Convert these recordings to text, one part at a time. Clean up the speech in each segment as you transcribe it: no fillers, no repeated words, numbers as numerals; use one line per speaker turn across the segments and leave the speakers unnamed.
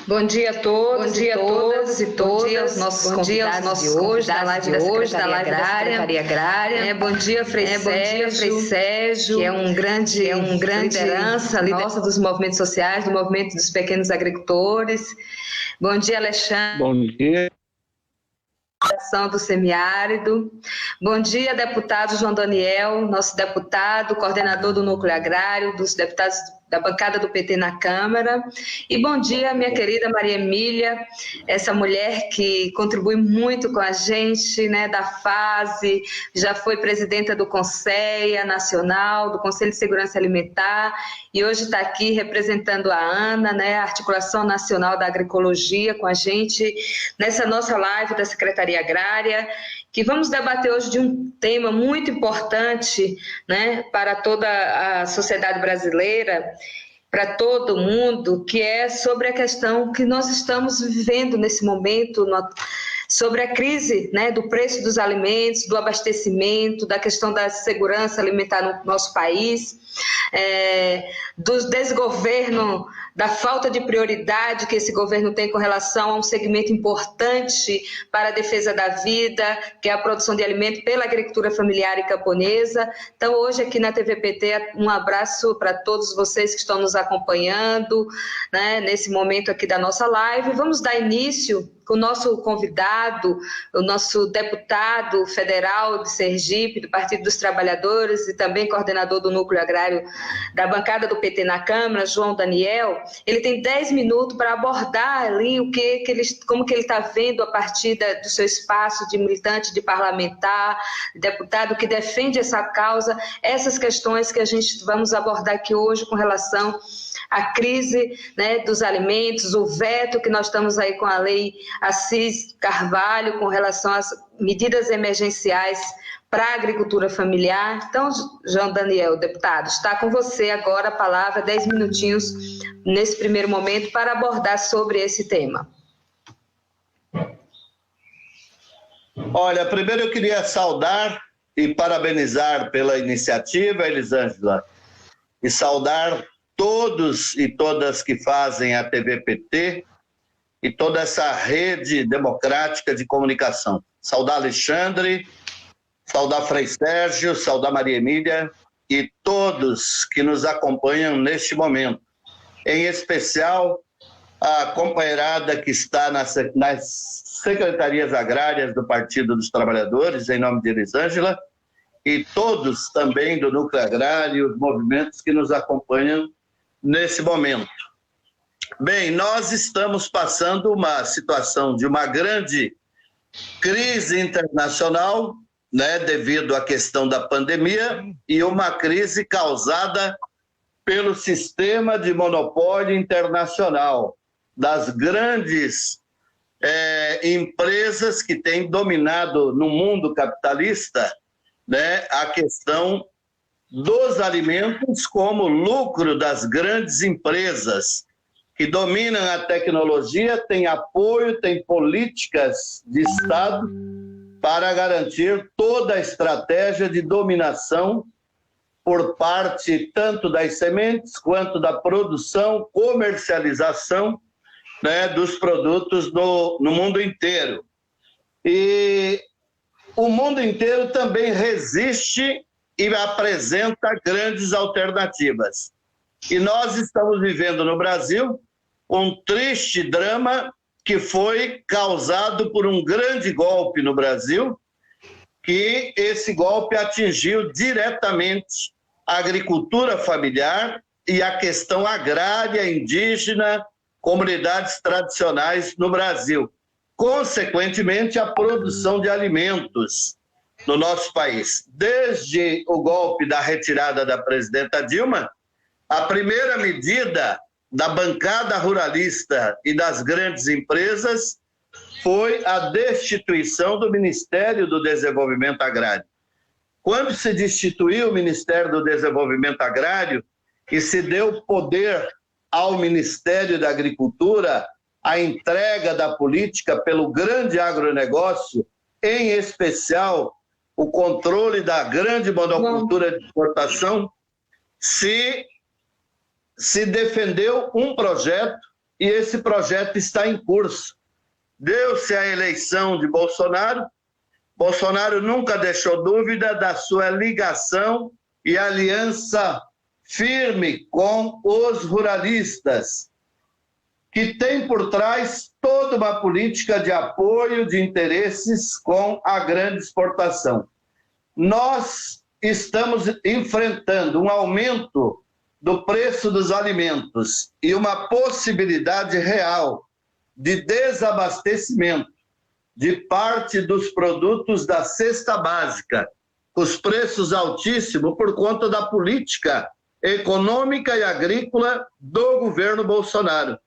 Bom dia a todos e todas e todas, os nossos convidados de hoje, da live da Secretaria Agrária. Bom dia, Frei Sérgio, que é um grande liderança nossa dos movimentos sociais, do movimento dos pequenos agricultores. Bom dia, Alexandre.
Bom dia.
Do Semiárido. Bom dia, deputado João Daniel, nosso deputado, coordenador do Núcleo Agrário, dos deputados da bancada do PT na Câmara. E bom dia, minha querida Maria Emília, essa mulher que contribui muito com a gente, né, da fase, já foi presidenta do Conselho Nacional, do Conselho de Segurança Alimentar, e hoje está aqui representando a ANA, né, a Articulação Nacional da Agroecologia, com a gente nessa nossa live da Secretaria Agrária, que vamos debater hoje de um tema muito importante, né, para toda a sociedade brasileira, para todo mundo, que é sobre a questão que nós estamos vivendo nesse momento, sobre a crise, né, do preço dos alimentos, do abastecimento, da questão da segurança alimentar no nosso país, do desgoverno, da falta de prioridade que esse governo tem com relação a um segmento importante para a defesa da vida, que é a produção de alimento pela agricultura familiar e camponesa. Então, hoje aqui na TVPT, um abraço para todos vocês que estão nos acompanhando, né, nesse momento aqui da nossa live. Vamos dar início com o nosso convidado, o nosso deputado federal de Sergipe, do Partido dos Trabalhadores e também coordenador do Núcleo Agrário da bancada do PT na Câmara, João Daniel. Ele tem 10 minutos para abordar ali como que ele está vendo a partir do seu espaço de militante, de parlamentar, deputado que defende essa causa, essas questões que a gente vamos abordar aqui hoje com relação à crise, né, dos alimentos, o veto que nós estamos aí com a lei Assis Carvalho com relação às medidas emergenciais para a agricultura familiar. Então, João Daniel, deputado, está com você agora a palavra, 10 minutinhos nesse primeiro momento para abordar sobre esse tema.
Olha, primeiro eu queria saudar e parabenizar pela iniciativa, Elisângela, e saudar todos e todas que fazem a TVPT e toda essa rede democrática de comunicação. Saudar Alexandre, saudar Frei Sérgio, saudar Maria Emília e todos que nos acompanham neste momento. Em especial, a companheirada que está nas secretarias agrárias do Partido dos Trabalhadores, em nome de Elisângela, e todos também do Núcleo Agrário, os movimentos que nos acompanham nesse momento. Bem, nós estamos passando uma situação de uma grande crise internacional, né, devido à questão da pandemia, e uma crise causada pelo sistema de monopólio internacional das grandes empresas que têm dominado no mundo capitalista, né, a questão dos alimentos como lucro das grandes empresas que dominam a tecnologia, têm apoio, têm políticas de Estado para garantir toda a estratégia de dominação por parte tanto das sementes quanto da produção, comercialização, né, dos produtos no mundo inteiro. E o mundo inteiro também resiste e apresenta grandes alternativas. E nós estamos vivendo no Brasil um triste drama que foi causado por um grande golpe no Brasil, que esse golpe atingiu diretamente a agricultura familiar e a questão agrária, indígena, comunidades tradicionais no Brasil. Consequentemente, a produção de alimentos no nosso país. Desde o golpe da retirada da presidenta Dilma, a primeira medida da bancada ruralista e das grandes empresas foi a destituição do Ministério do Desenvolvimento Agrário. Quando se destituiu o Ministério do Desenvolvimento Agrário e se deu poder ao Ministério da Agricultura, a entrega da política pelo grande agronegócio, em especial o controle da grande monocultura de exportação, se defendeu um projeto e esse projeto está em curso. Deu-se a eleição de Bolsonaro. Bolsonaro nunca deixou dúvida da sua ligação e aliança firme com os ruralistas, que tem por trás toda uma política de apoio de interesses com a grande exportação. Nós estamos enfrentando um aumento do preço dos alimentos e uma possibilidade real de desabastecimento de parte dos produtos da cesta básica, os preços altíssimos por conta da política econômica e agrícola do governo Bolsonaro,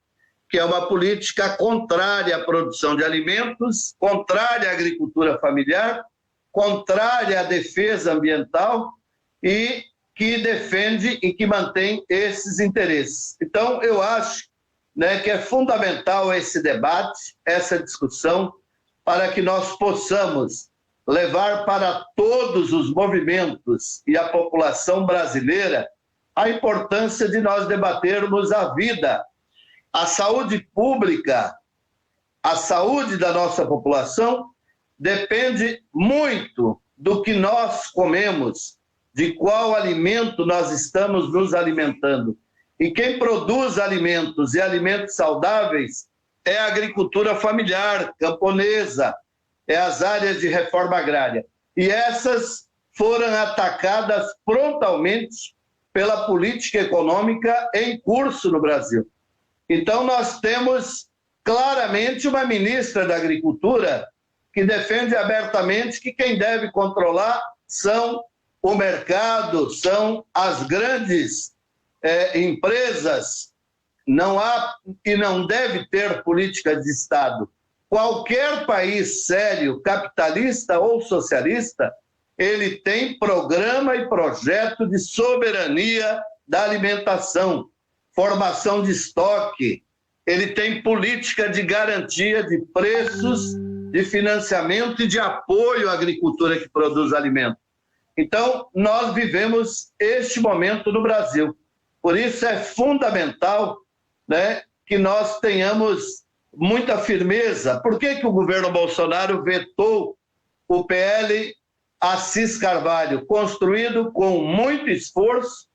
que é uma política contrária à produção de alimentos, contrária à agricultura familiar, contrária à defesa ambiental e que defende e que mantém esses interesses. Então, eu acho, né, que é fundamental esse debate, essa discussão, para que nós possamos levar para todos os movimentos e a população brasileira a importância de nós debatermos a vida, a saúde pública, a saúde da nossa população depende muito do que nós comemos, de qual alimento nós estamos nos alimentando. E quem produz alimentos e alimentos saudáveis é a agricultura familiar, camponesa, é as áreas de reforma agrária. E essas foram atacadas frontalmente pela política econômica em curso no Brasil. Então, nós temos claramente uma ministra da Agricultura que defende abertamente que quem deve controlar são o mercado, são as grandes empresas. Não há e não deve ter política de Estado. Qualquer país sério, capitalista ou socialista, ele tem programa e projeto de soberania da alimentação, formação de estoque, ele tem política de garantia de preços, de financiamento e de apoio à agricultura que produz alimento. Então, nós vivemos este momento no Brasil. Por isso é fundamental, né, que nós tenhamos muita firmeza. Por que o governo Bolsonaro vetou o PL Assis Carvalho, construído com muito esforço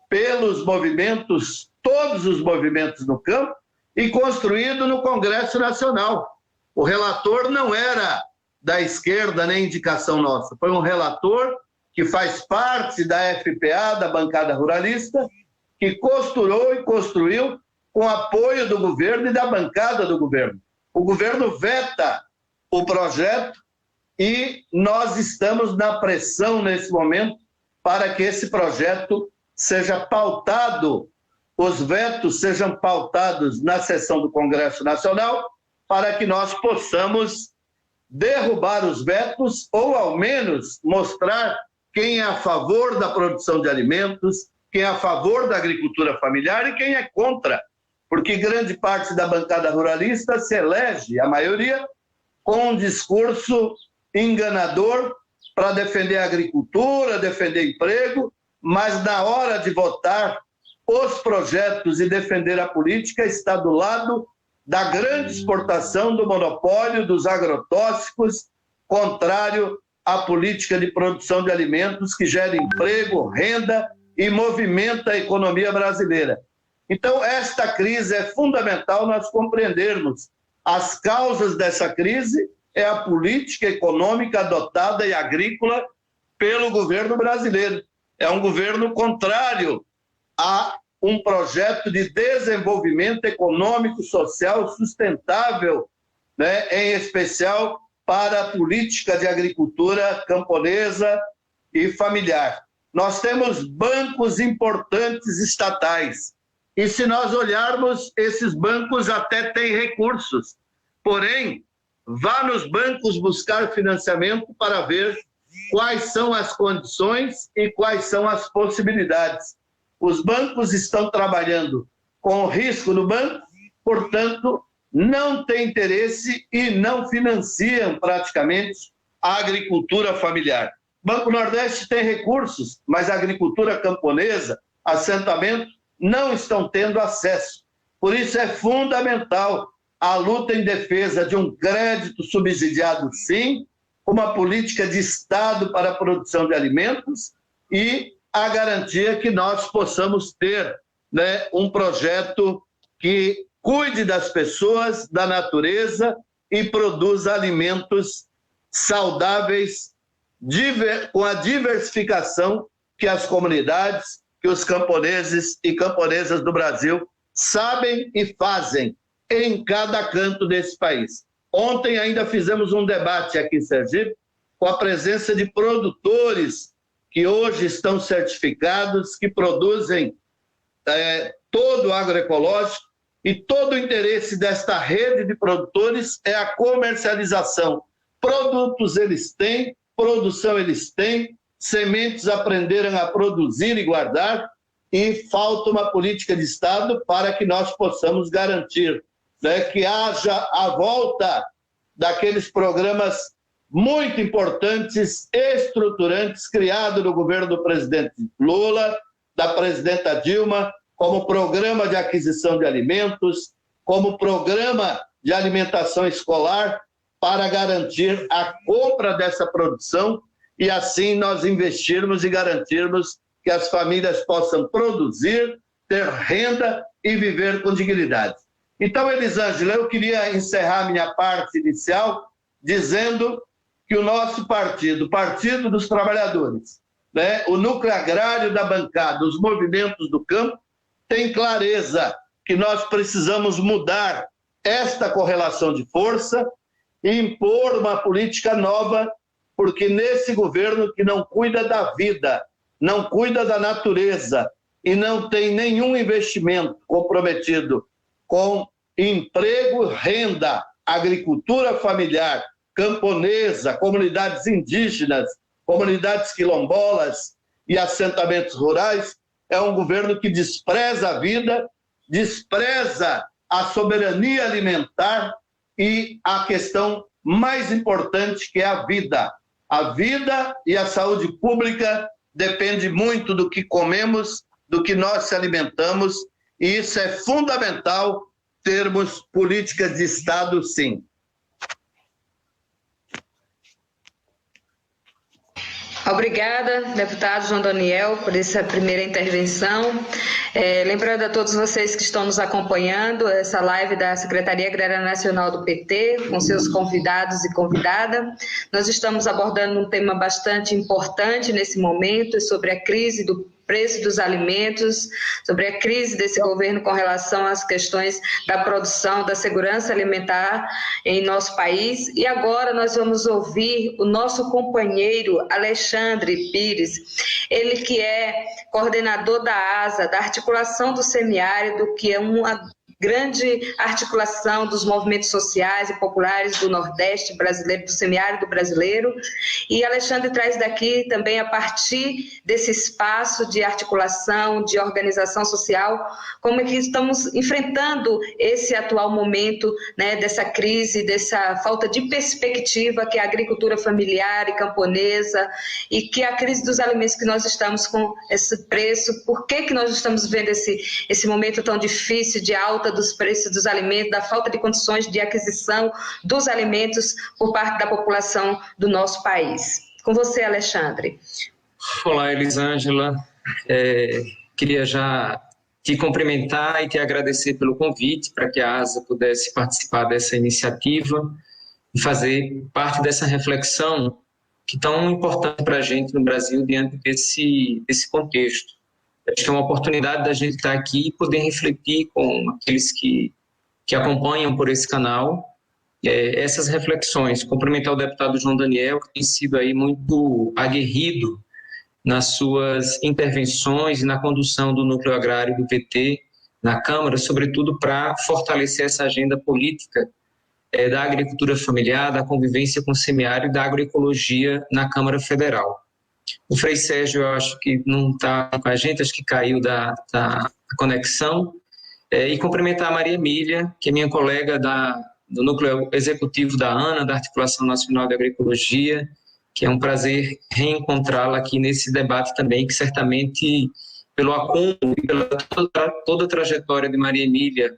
pelos movimentos, todos os movimentos no campo, e construído no Congresso Nacional? O relator não era da esquerda, nem indicação nossa. Foi um relator que faz parte da FPA, da bancada ruralista, que costurou e construiu com apoio do governo e da bancada do governo. O governo veta o projeto e nós estamos na pressão nesse momento para que esse projeto seja pautado, os vetos sejam pautados na sessão do Congresso Nacional, para que nós possamos derrubar os vetos ou, ao menos, mostrar quem é a favor da produção de alimentos, quem é a favor da agricultura familiar e quem é contra. Porque grande parte da bancada ruralista se elege, a maioria, com um discurso enganador para defender a agricultura, defender emprego, mas na hora de votar os projetos e defender a política está do lado da grande exportação, do monopólio dos agrotóxicos, contrário à política de produção de alimentos que gera emprego, renda e movimenta a economia brasileira. Então, esta crise é fundamental nós compreendermos. As causas dessa crise é a política econômica adotada e agrícola pelo governo brasileiro. É um governo contrário a um projeto de desenvolvimento econômico, social, sustentável, né, em especial para a política de agricultura camponesa e familiar. Nós temos bancos importantes estatais, e se nós olharmos, esses bancos até têm recursos, porém, vá nos bancos buscar financiamento para ver quais são as condições e quais são as possibilidades. Os bancos estão trabalhando com risco no banco, portanto, não têm interesse e não financiam praticamente a agricultura familiar. Banco Nordeste tem recursos, mas a agricultura camponesa, assentamento, não estão tendo acesso. Por isso é fundamental a luta em defesa de um crédito subsidiado, sim, uma política de Estado para a produção de alimentos e a garantia que nós possamos ter, né, um projeto que cuide das pessoas, da natureza e produza alimentos saudáveis, com a diversificação que as comunidades, que os camponeses e camponesas do Brasil sabem e fazem em cada canto desse país. Ontem ainda fizemos um debate aqui em Sergipe com a presença de produtores que hoje estão certificados, que produzem todo o agroecológico, e todo o interesse desta rede de produtores é a comercialização. Produtos eles têm, produção eles têm, sementes aprenderam a produzir e guardar, e falta uma política de Estado para que nós possamos garantir, né, que haja a volta daqueles programas muito importantes, estruturantes, criados no governo do presidente Lula, da presidenta Dilma, como programa de aquisição de alimentos, como programa de alimentação escolar, para garantir a compra dessa produção e assim nós investirmos e garantirmos que as famílias possam produzir, ter renda e viver com dignidade. Então, Elisângela, eu queria encerrar minha parte inicial dizendo que o nosso partido, o Partido dos Trabalhadores, né, o núcleo agrário da bancada, os movimentos do campo, tem clareza que nós precisamos mudar esta correlação de força e impor uma política nova, porque nesse governo que não cuida da vida, não cuida da natureza e não tem nenhum investimento comprometido com emprego, renda, agricultura familiar, camponesa, comunidades indígenas, comunidades quilombolas e assentamentos rurais, é um governo que despreza a vida, despreza a soberania alimentar e a questão mais importante, que é a vida. A vida e a saúde pública depende muito do que comemos, do que nós se alimentamos, e isso é fundamental termos políticas de Estado, sim.
Obrigada, deputado João Daniel, por essa primeira intervenção. Lembrando a todos vocês que estão nos acompanhando, essa live da Secretaria Agrária Nacional do PT, com seus convidados e convidada, nós estamos abordando um tema bastante importante nesse momento, sobre a crise do preço dos alimentos, sobre a crise desse governo com relação às questões da produção, da segurança alimentar em nosso país. E agora nós vamos ouvir o nosso companheiro Alexandre Pires, ele que é coordenador da ASA, da Articulação do Semiárido, que é uma grande articulação dos movimentos sociais e populares do Nordeste brasileiro, do semiárido brasileiro. E Alexandre traz daqui também, a partir desse espaço de articulação, de organização social, como é que estamos enfrentando esse atual momento, né, dessa crise, dessa falta de perspectiva que é a agricultura familiar e camponesa, e que é a crise dos alimentos que nós estamos com esse preço. Por que nós estamos vendo esse momento tão difícil de alta dos preços dos alimentos, da falta de condições de aquisição dos alimentos por parte da população do nosso país? Com você, Alexandre.
Olá, Elisângela. Queria já te cumprimentar e te agradecer pelo convite para que a ASA pudesse participar dessa iniciativa e fazer parte dessa reflexão que é tão importante para a gente no Brasil diante desse contexto. Acho que é uma oportunidade da gente estar aqui e poder refletir com aqueles que acompanham por esse canal essas reflexões. Cumprimentar o deputado João Daniel, que tem sido aí muito aguerrido nas suas intervenções e na condução do núcleo agrário do PT na Câmara, sobretudo para fortalecer essa agenda política da agricultura familiar, da convivência com o semiárido e da agroecologia na Câmara Federal. O Frei Sérgio, eu acho que não está com a gente, acho que caiu da conexão. E cumprimentar a Maria Emília, que é minha colega do núcleo executivo da ANA, da Articulação Nacional de Agroecologia, que é um prazer reencontrá-la aqui nesse debate também, que certamente, pelo acúmulo e pela toda a trajetória de Maria Emília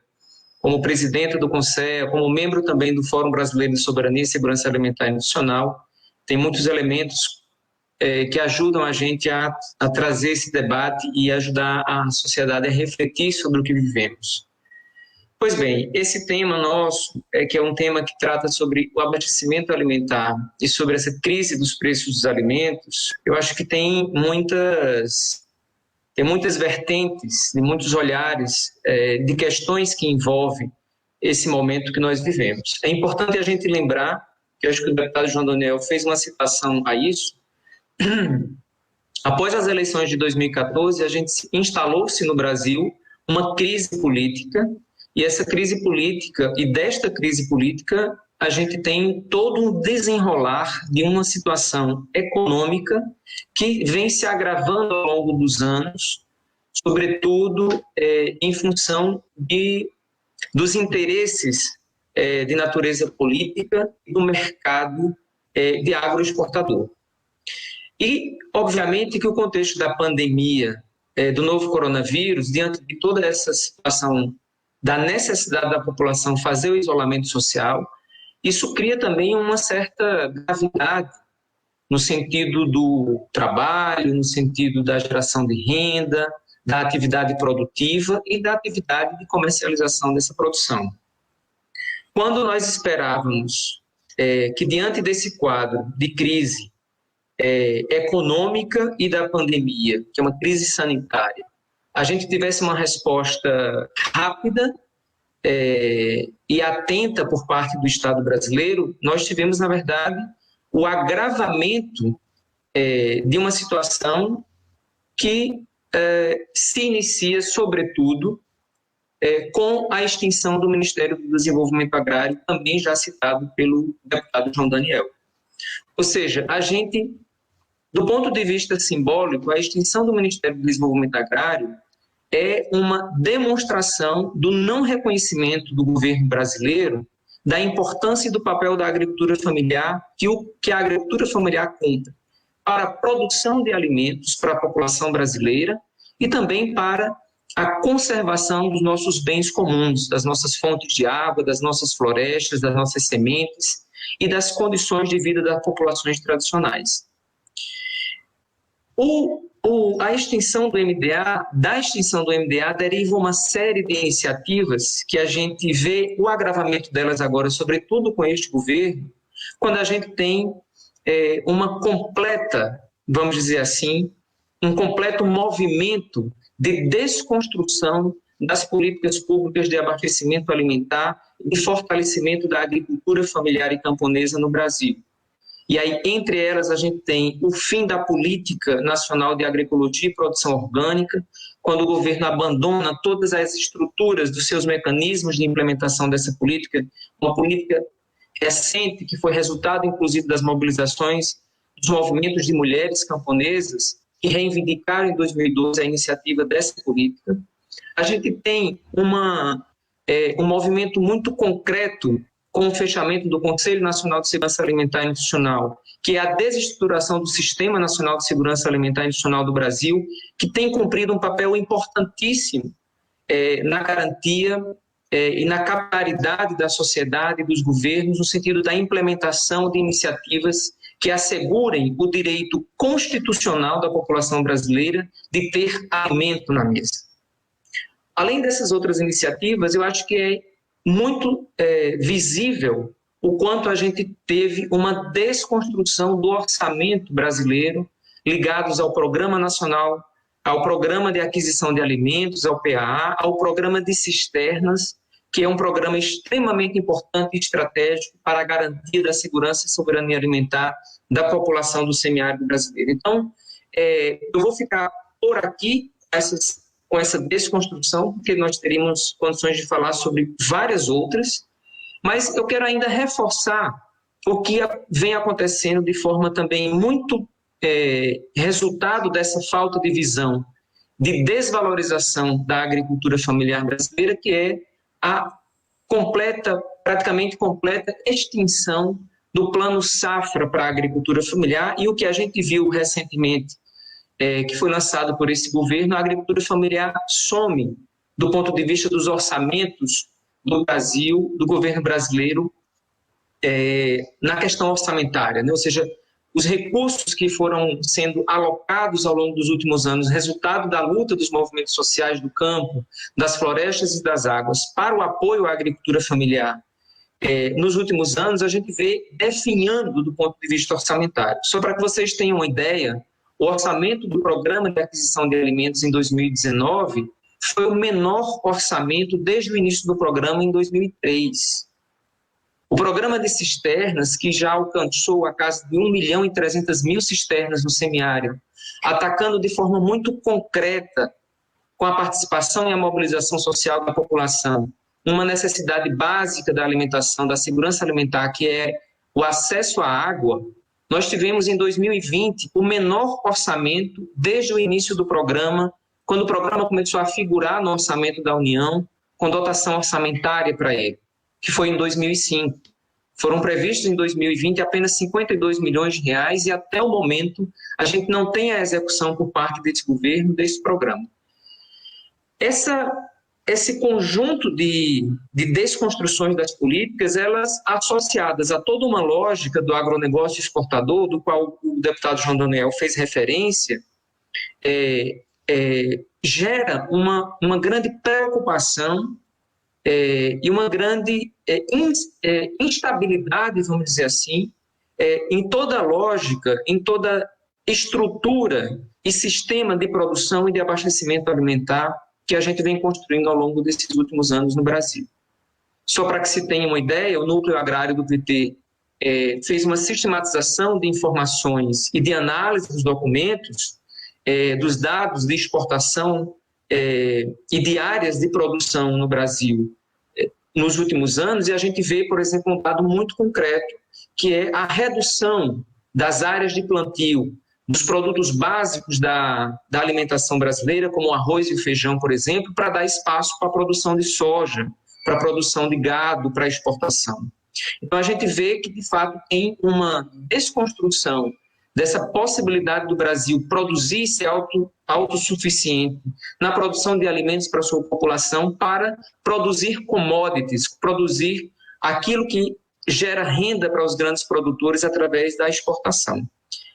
como presidenta do CONSEA, como membro também do Fórum Brasileiro de Soberania e Segurança Alimentar e Nutricional, tem muitos elementos que ajudam a gente a trazer esse debate e ajudar a sociedade a refletir sobre o que vivemos. Pois bem, esse tema nosso, que é um tema que trata sobre o abastecimento alimentar e sobre essa crise dos preços dos alimentos, eu acho que tem muitas vertentes, de muitos olhares de questões que envolvem esse momento que nós vivemos. É importante a gente lembrar, que eu acho que o deputado João Daniel fez uma citação a isso. Após as eleições de 2014, a gente instalou-se no Brasil uma crise política, e essa crise política, e desta crise política, a gente tem todo um desenrolar de uma situação econômica que vem se agravando ao longo dos anos, sobretudo em função dos interesses de natureza política e do mercado de agroexportador. E, obviamente, que o contexto da pandemia, do novo coronavírus, diante de toda essa situação da necessidade da população fazer o isolamento social, isso cria também uma certa gravidade no sentido do trabalho, no sentido da geração de renda, da atividade produtiva e da atividade de comercialização dessa produção. Quando nós esperávamos que, diante desse quadro de crise econômica e da pandemia, que é uma crise sanitária, a gente tivesse uma resposta rápida e atenta por parte do Estado brasileiro, nós tivemos, na verdade, o agravamento de uma situação que se inicia, sobretudo, com a extinção do Ministério do Desenvolvimento Agrário, também já citado pelo deputado João Daniel. Ou seja, a gente, do ponto de vista simbólico, a extinção do Ministério do Desenvolvimento Agrário é uma demonstração do não reconhecimento do governo brasileiro da importância e do papel da agricultura familiar que a agricultura familiar conta para a produção de alimentos para a população brasileira e também para a conservação dos nossos bens comuns, das nossas fontes de água, das nossas florestas, das nossas sementes e das condições de vida das populações tradicionais. Da extinção do MDA deriva uma série de iniciativas que a gente vê o agravamento delas agora, sobretudo com este governo, quando a gente tem uma completa, vamos dizer assim, um completo movimento de desconstrução das políticas públicas de abastecimento alimentar e de fortalecimento da agricultura familiar e camponesa no Brasil. E aí, entre elas, a gente tem o fim da Política Nacional de Agroecologia e Produção Orgânica, quando o governo abandona todas as estruturas dos seus mecanismos de implementação dessa política, uma política recente que foi resultado, inclusive, das mobilizações dos movimentos de mulheres camponesas que reivindicaram em 2012 a iniciativa dessa política. A gente tem um movimento muito concreto com o fechamento do Conselho Nacional de Segurança Alimentar e Nutricional, que é a desestruturação do Sistema Nacional de Segurança Alimentar e Nutricional do Brasil, que tem cumprido um papel importantíssimo na garantia e na capilaridade da sociedade e dos governos, no sentido da implementação de iniciativas que assegurem o direito constitucional da população brasileira de ter alimento na mesa. Além dessas outras iniciativas, eu acho que é muito visível o quanto a gente teve uma desconstrução do orçamento brasileiro ligados ao Programa Nacional, ao Programa de Aquisição de Alimentos, ao PAA, ao Programa de Cisternas, que é um programa extremamente importante e estratégico para a garantia da segurança e soberania alimentar da população do semiárido brasileiro. Então, eu vou ficar por aqui com essa desconstrução, porque nós teríamos condições de falar sobre várias outras, mas eu quero ainda reforçar o que vem acontecendo de forma também muito resultado dessa falta de visão, de desvalorização da agricultura familiar brasileira, que é a praticamente completa extinção do Plano Safra para a agricultura familiar, e o que a gente viu recentemente, que foi lançado por esse governo, a agricultura familiar some do ponto de vista dos orçamentos do Brasil, do governo brasileiro, na questão orçamentária, né? Ou seja, os recursos que foram sendo alocados ao longo dos últimos anos, resultado da luta dos movimentos sociais do campo, das florestas e das águas, para o apoio à agricultura familiar, nos últimos anos, a gente vê definhando do ponto de vista orçamentário. Só para que vocês tenham uma ideia, o orçamento do Programa de Aquisição de Alimentos em 2019 foi o menor orçamento desde o início do programa em 2003. O programa de cisternas, que já alcançou a casa de 1.300.000 cisternas no semiárido, atacando de forma muito concreta, com a participação e a mobilização social da população, uma necessidade básica da alimentação, da segurança alimentar, que é o acesso à água. Nós tivemos em 2020 o menor orçamento desde o início do programa, quando o programa começou a figurar no orçamento da União, com dotação orçamentária para ele, que foi em 2005. Foram previstos em 2020 apenas 52 milhões de reais e até o momento a gente não tem a execução por parte desse governo, desse programa. Esse conjunto de desconstruções das políticas, elas associadas a toda uma lógica do agronegócio exportador, do qual o deputado João Daniel fez referência, gera uma grande preocupação e uma grande instabilidade, vamos dizer assim, em toda a lógica, em toda estrutura e sistema de produção e de abastecimento alimentar que a gente vem construindo ao longo desses últimos anos no Brasil. Só para que se tenha uma ideia, o Núcleo Agrário do PT fez uma sistematização de informações e de análise dos documentos, dos dados de exportação e de áreas de produção no Brasil nos últimos anos, e a gente vê, por exemplo, um dado muito concreto, que é a redução das áreas de plantio dos produtos básicos da alimentação brasileira, como o arroz e o feijão, por exemplo, para dar espaço para a produção de soja, para a produção de gado, para a exportação. Então, a gente vê que, de fato, tem uma desconstrução dessa possibilidade do Brasil produzir e ser autossuficiente na produção de alimentos para a sua população, para produzir commodities, produzir aquilo que gera renda para os grandes produtores através da exportação.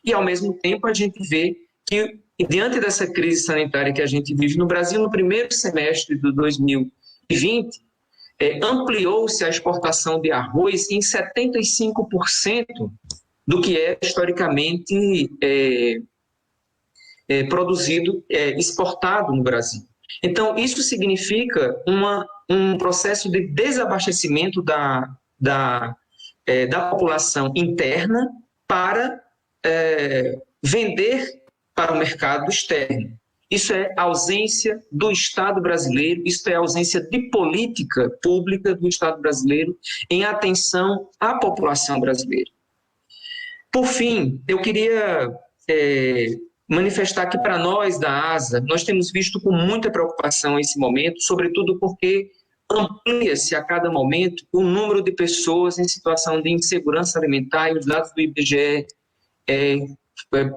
E, ao mesmo tempo, a gente vê que, diante dessa crise sanitária que a gente vive no Brasil, no primeiro semestre de 2020, ampliou-se a exportação de arroz em 75% do que é historicamente produzido, exportado no Brasil. Então, isso significa um processo de desabastecimento da população interna para vender para o mercado externo. Isso é ausência do Estado brasileiro, isso é ausência de política pública do Estado brasileiro em atenção à população brasileira. Por fim, eu queria manifestar que para nós da ASA, nós temos visto com muita preocupação esse momento, sobretudo porque amplia-se a cada momento o número de pessoas em situação de insegurança alimentar, e os dados do IBGE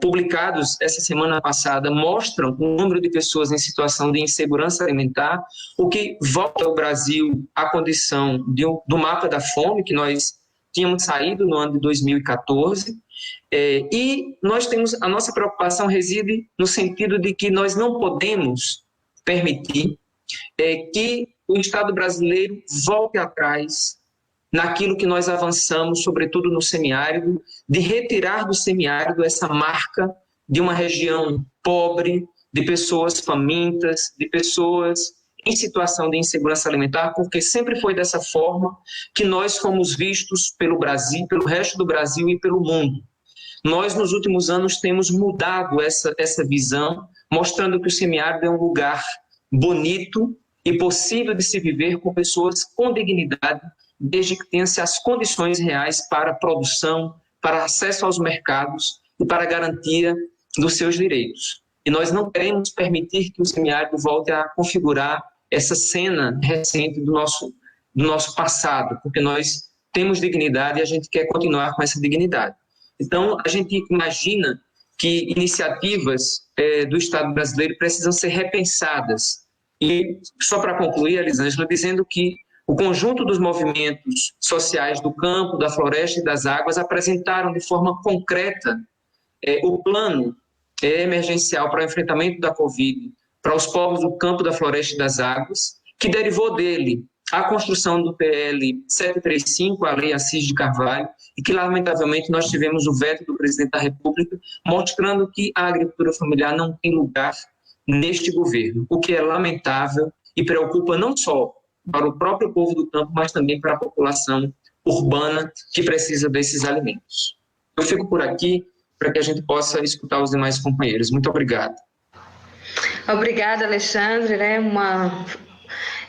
publicados essa semana passada mostram o número de pessoas em situação de insegurança alimentar, o que volta ao Brasil à condição do mapa da fome, que nós tínhamos saído no ano de 2014, e nós temos, a nossa preocupação reside no sentido de que nós não podemos permitir que o Estado brasileiro volte atrás naquilo que nós avançamos, sobretudo no semiárido, de retirar do semiárido essa marca de uma região pobre, de pessoas famintas, de pessoas em situação de insegurança alimentar, porque sempre foi dessa forma que nós fomos vistos pelo Brasil, pelo resto do Brasil e pelo mundo. Nós, nos últimos anos, temos mudado essa visão, mostrando que o semiárido é um lugar bonito e possível de se viver com pessoas com dignidade, desde que tenha-se as condições reais para a produção, para acesso aos mercados e para a garantia dos seus direitos. E nós não queremos permitir que o semiárido volte a configurar essa cena recente do nosso passado, porque nós temos dignidade e a gente quer continuar com essa dignidade. Então, a gente imagina que iniciativas do Estado brasileiro precisam ser repensadas. E, só para concluir, Elisângela, dizendo que O conjunto dos movimentos sociais do campo, da floresta e das águas apresentaram de forma concreta o plano emergencial para o enfrentamento da Covid para os povos do campo, da floresta e das águas, que derivou dele a construção do PL 735, a Lei Assis de Carvalho, e que, lamentavelmente, nós tivemos o veto do presidente da República, mostrando que a agricultura familiar não tem lugar neste governo, o que é lamentável e preocupa não só para o próprio povo do campo, mas também para a população urbana que precisa desses alimentos. Eu fico por aqui para que a gente possa escutar os demais companheiros. Muito obrigado.
Obrigada, Alexandre, uma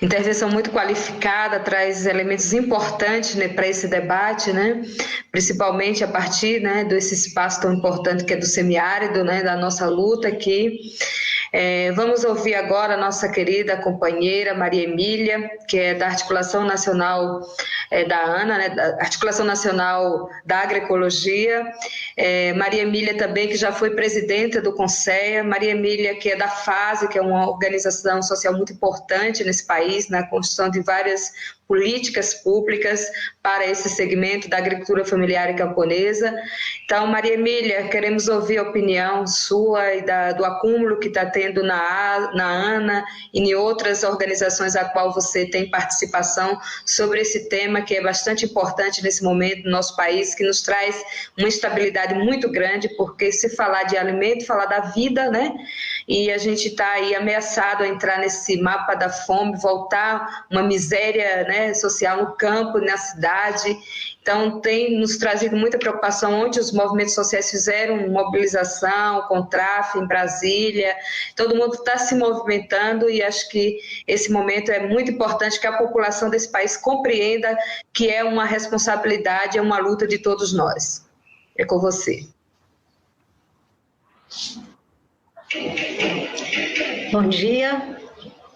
intervenção muito qualificada, traz elementos importantes, para esse debate, principalmente a partir, desse espaço tão importante que é do semiárido, da nossa luta aqui. Vamos ouvir agora a nossa querida companheira Maria Emília, que é da Articulação Nacional da ANA, da Articulação Nacional da Agroecologia. Maria Emília também, que já foi presidenta do CONSEA. Maria Emília, que é da FASE, que é uma organização social muito importante nesse país, na construção de várias políticas públicas para esse segmento da agricultura familiar e camponesa. Então, Maria Emília, queremos ouvir a opinião sua e do acúmulo que está tendo na ANA e em outras organizações a qual você tem participação sobre esse tema que é bastante importante nesse momento no nosso país, que nos traz uma instabilidade muito grande, porque se falar de alimento, falar da vida, e a gente está aí ameaçado a entrar nesse mapa da fome, voltar uma miséria, social no campo, na cidade. Então, tem nos trazido muita preocupação. Ontem os movimentos sociais fizeram mobilização, CONTRAF em Brasília, todo mundo está se movimentando e acho que esse momento é muito importante que a população desse país compreenda que é uma responsabilidade, é uma luta de todos nós. É com você.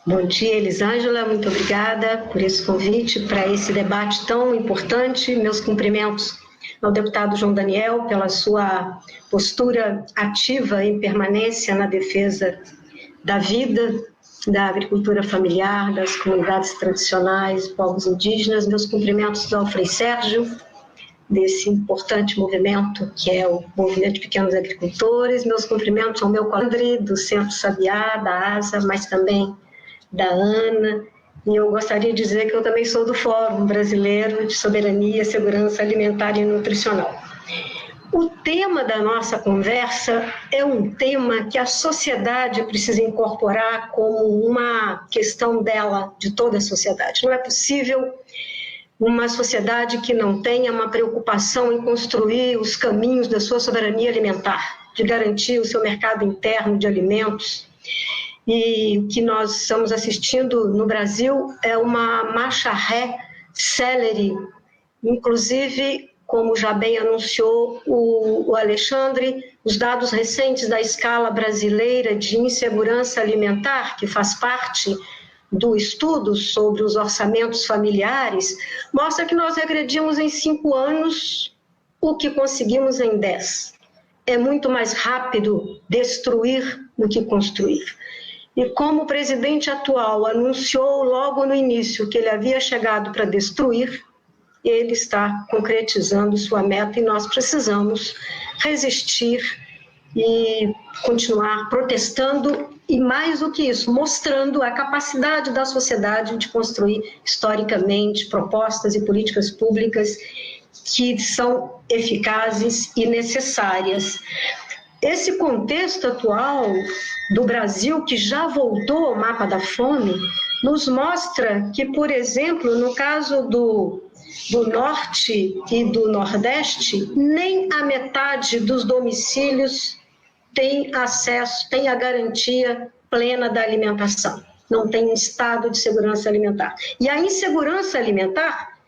Bom dia, Elisângela, muito obrigada por esse convite para esse debate tão importante. Meus cumprimentos ao deputado João Daniel pela sua postura ativa em permanência na defesa da vida, da agricultura familiar, das comunidades tradicionais, povos indígenas. Meus cumprimentos ao Frei Sérgio, desse importante movimento que é o Movimento de Pequenos Agricultores. Meus cumprimentos ao meu colega do Centro Sabiá, da ASA, mas também da ANA, e eu gostaria de dizer que eu também sou do Fórum Brasileiro de Soberania, Segurança Alimentar e Nutricional. O tema da nossa conversa é um tema que a sociedade precisa incorporar como uma questão dela, de toda a sociedade. Não é possível uma sociedade que não tenha uma preocupação em construir os caminhos da sua soberania alimentar, de garantir o seu mercado interno de alimentos. E o que nós estamos assistindo no Brasil é uma marcha ré célere, inclusive, como já bem anunciou o Alexandre, os dados recentes da escala brasileira de insegurança alimentar, que faz parte do estudo sobre os orçamentos familiares, mostra que nós regredimos em 5 anos o que conseguimos em 10. É muito mais rápido destruir do que construir. E como o presidente atual anunciou logo no início que ele havia chegado para destruir, ele está concretizando sua meta e nós precisamos resistir e continuar protestando e, mais do que isso, mostrando a capacidade da sociedade de construir historicamente propostas e políticas públicas que são eficazes e necessárias. Esse contexto atual do Brasil, que já voltou ao mapa da fome, nos mostra que, por exemplo, no caso do Norte e do Nordeste, nem a metade dos domicílios tem acesso, tem a garantia plena da alimentação. Não tem um estado de segurança alimentar. E a insegurança alimentar,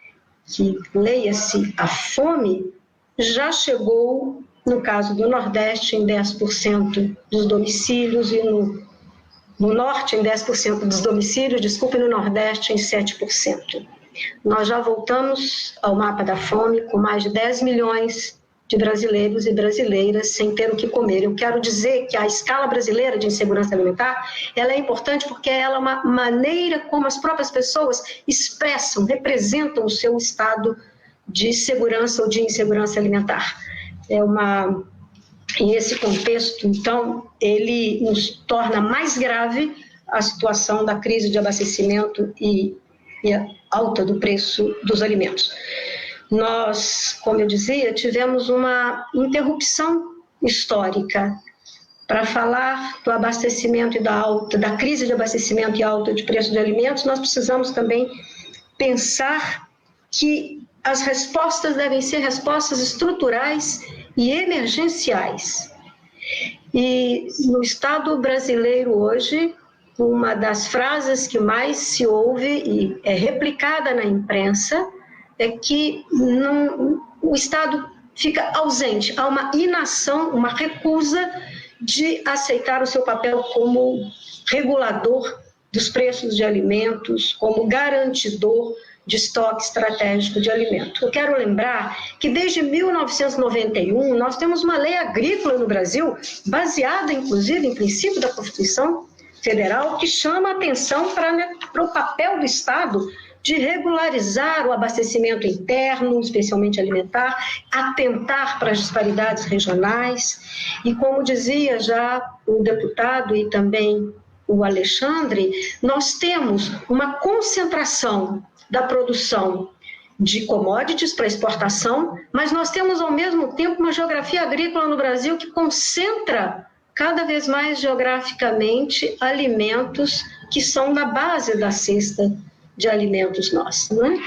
que leia-se a fome, já chegou, no caso do Nordeste, em 10% dos domicílios e no Norte em 10% dos domicílios, no Nordeste em 7%. Nós já voltamos ao mapa da fome com mais de 10 milhões de brasileiros e brasileiras sem ter o que comer. Eu quero dizer que a escala brasileira de insegurança alimentar, ela é importante porque ela é uma maneira como as próprias pessoas expressam, representam o seu estado de segurança ou de insegurança alimentar. E esse contexto, então, ele nos torna mais grave a situação da crise de abastecimento e a alta do preço dos alimentos. Nós, como eu dizia, tivemos uma interrupção histórica para falar do abastecimento e da crise de abastecimento e alta de preço de alimentos. Nós precisamos também pensar que as respostas devem ser respostas estruturais e emergenciais. E no Estado brasileiro hoje, uma das frases que mais se ouve e é replicada na imprensa é que o Estado fica ausente, há uma inação, uma recusa de aceitar o seu papel como regulador dos preços de alimentos, como garantidor de estoque estratégico de alimento. Eu quero lembrar que desde 1991 nós temos uma lei agrícola no Brasil, baseada inclusive em princípio da Constituição Federal, que chama a atenção para o papel do Estado de regularizar o abastecimento interno, especialmente alimentar, atentar para as disparidades regionais. E como dizia já o deputado e também o Alexandre, nós temos uma concentração da produção de commodities para exportação, mas nós temos ao mesmo tempo uma geografia agrícola no Brasil que concentra cada vez mais geograficamente alimentos que são da base da cesta de alimentos nossa, né?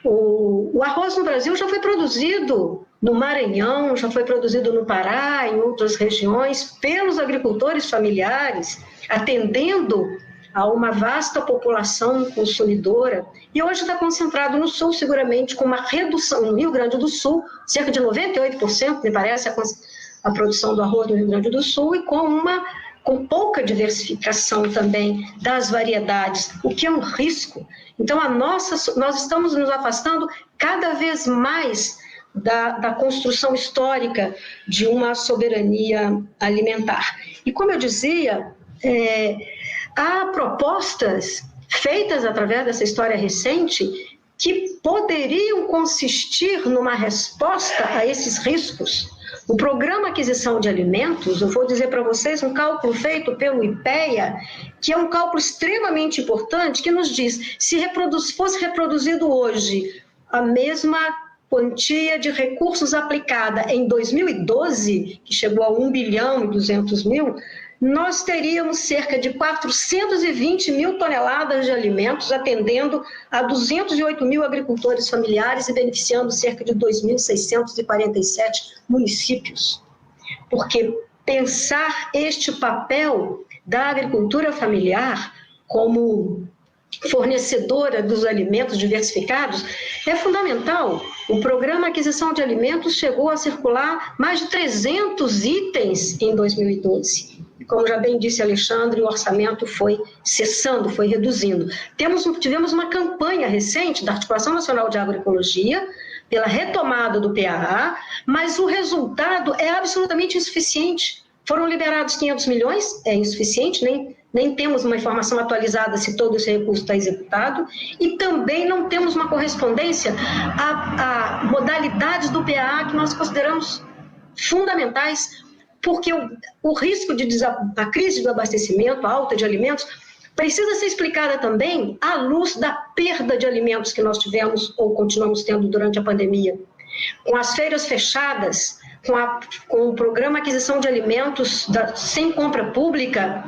O arroz no Brasil já foi produzido no Maranhão, já foi produzido no Pará, em outras regiões, pelos agricultores familiares, atendendo a uma vasta população consumidora, e hoje está concentrado no Sul, seguramente, com uma redução no Rio Grande do Sul, cerca de 98%, me parece, a produção do arroz no Rio Grande do Sul, e com pouca diversificação também das variedades, o que é um risco. Então, nós estamos nos afastando cada vez mais da construção histórica de uma soberania alimentar. E como eu dizia, há propostas feitas através dessa história recente que poderiam consistir numa resposta a esses riscos. O Programa Aquisição de Alimentos, eu vou dizer para vocês um cálculo feito pelo IPEA, que é um cálculo extremamente importante, que nos diz, se fosse reproduzido hoje a mesma quantia de recursos aplicada em 2012, que chegou a 1 bilhão e 200 mil, nós teríamos cerca de 420 mil toneladas de alimentos, atendendo a 208 mil agricultores familiares e beneficiando cerca de 2.647 municípios. Porque pensar este papel da agricultura familiar como fornecedora dos alimentos diversificados é fundamental. O Programa Aquisição de Alimentos chegou a circular mais de 300 itens em 2012. Como já bem disse Alexandre, o orçamento foi cessando, foi reduzindo. Tivemos uma campanha recente da Articulação Nacional de Agroecologia, pela retomada do PAA, mas o resultado é absolutamente insuficiente. Foram liberados 500 milhões, é insuficiente, nem temos uma informação atualizada se todo esse recurso está executado, e também não temos uma correspondência a modalidades do PAA que nós consideramos fundamentais, porque o risco a crise do abastecimento, a alta de alimentos, precisa ser explicada também à luz da perda de alimentos que nós tivemos ou continuamos tendo durante a pandemia. Com as feiras fechadas, com o Programa Aquisição de Alimentos sem compra pública,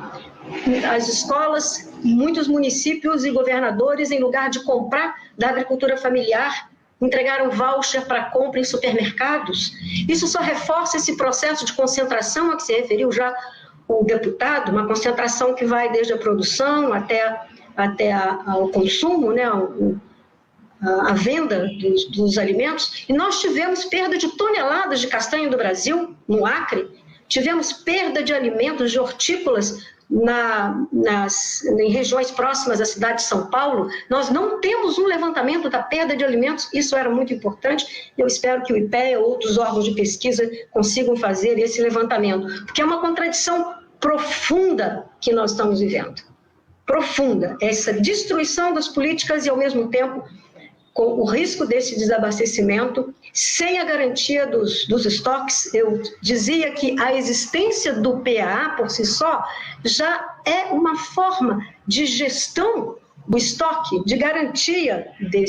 as escolas, muitos municípios e governadores, em lugar de comprar da agricultura familiar, entregaram voucher para compra em supermercados. Isso só reforça esse processo de concentração a que se referiu já o deputado, uma concentração que vai desde a produção até ao consumo, né, a venda dos alimentos. E nós tivemos perda de toneladas de castanha do Brasil, no Acre. tivemos perda de alimentos, de hortícolas, em regiões próximas à cidade de São Paulo. Nós não temos um levantamento da perda de alimentos, isso era muito importante. Eu espero que o IPEA ou outros órgãos de pesquisa consigam fazer esse levantamento, porque é uma contradição profunda que nós estamos vivendo. Profunda, essa destruição das políticas e, ao mesmo tempo, com o risco desse desabastecimento, sem a garantia dos estoques. Eu dizia que a existência do PAA, por si só, já é uma forma de gestão do estoque, de garantia de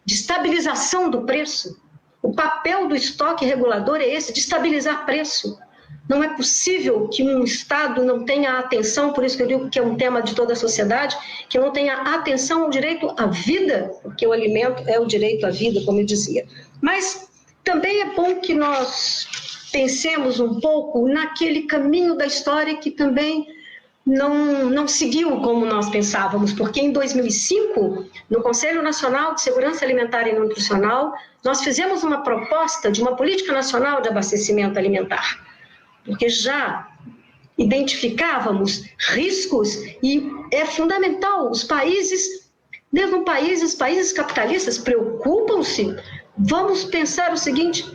estabilização do preço. O papel do estoque regulador é esse, de estabilizar preço. Não é possível que um Estado não tenha atenção, por isso que eu digo que é um tema de toda a sociedade, que não tenha atenção ao direito à vida, porque o alimento é o direito à vida, como eu dizia. Mas também é bom que nós pensemos um pouco naquele caminho da história que também não seguiu como nós pensávamos, porque em 2005, no Conselho Nacional de Segurança Alimentar e Nutricional, nós fizemos uma proposta de uma política nacional de abastecimento alimentar, porque já identificávamos riscos e é fundamental, os países capitalistas preocupam-se. Vamos pensar o seguinte,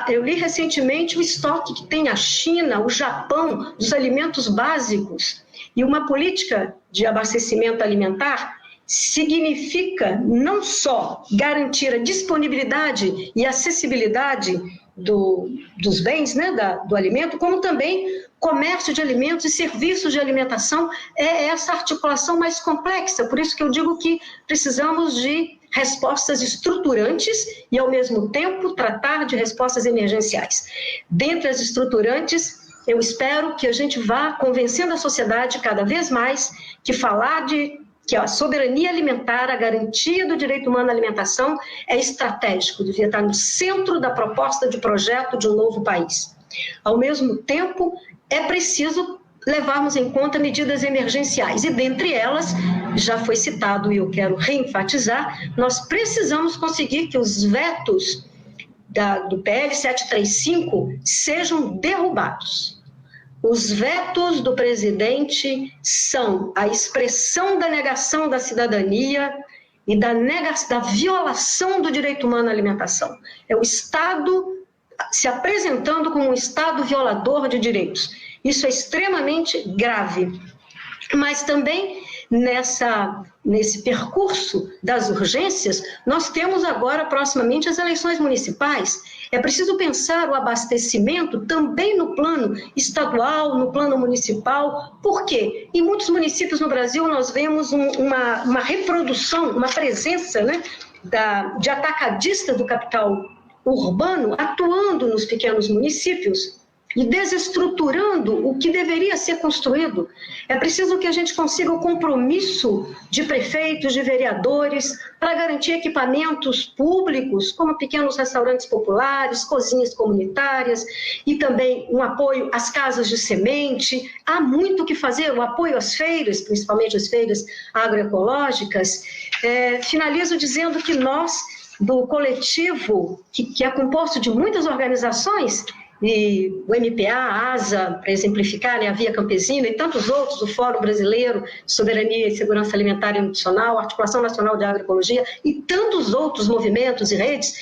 eu li recentemente o estoque que tem a China, o Japão, dos alimentos básicos, e uma política de abastecimento alimentar significa não só garantir a disponibilidade e acessibilidade dos bens, né, do alimento, como também comércio de alimentos e serviços de alimentação. É essa articulação mais complexa, por isso que eu digo que precisamos de respostas estruturantes e, ao mesmo tempo, tratar de respostas emergenciais. Dentre as estruturantes, eu espero que a gente vá convencendo a sociedade cada vez mais que falar que a soberania alimentar, a garantia do direito humano à alimentação é estratégico, devia estar no centro da proposta de projeto de um novo país. Ao mesmo tempo, é preciso levarmos em conta medidas emergenciais, e dentre elas, já foi citado e eu quero reenfatizar, nós precisamos conseguir que os vetos do PL 735 sejam derrubados. Os vetos do presidente são a expressão da negação da cidadania e da violação do direito humano à alimentação. É o Estado se apresentando como um Estado violador de direitos. Isso é extremamente grave. Mas também nesse percurso das urgências, nós temos agora, proximamente, as eleições municipais. É preciso pensar o abastecimento também no plano estadual, no plano municipal. Por quê? Em muitos municípios no Brasil nós vemos uma reprodução, uma presença, né, de atacadista do capital urbano atuando nos pequenos municípios e desestruturando o que deveria ser construído. É preciso que a gente consiga o compromisso de prefeitos, de vereadores, para garantir equipamentos públicos, como pequenos restaurantes populares, cozinhas comunitárias, e também um apoio às casas de semente. Há muito o que fazer, o apoio às feiras, principalmente as feiras agroecológicas. Finalizo dizendo que nós, do coletivo, que é composto de muitas organizações, e o MPA, a ASA, para exemplificar, né, a Via Campesina e tantos outros, o Fórum Brasileiro de Soberania e Segurança Alimentar e Nutricional, a Articulação Nacional de Agroecologia e tantos outros movimentos e redes,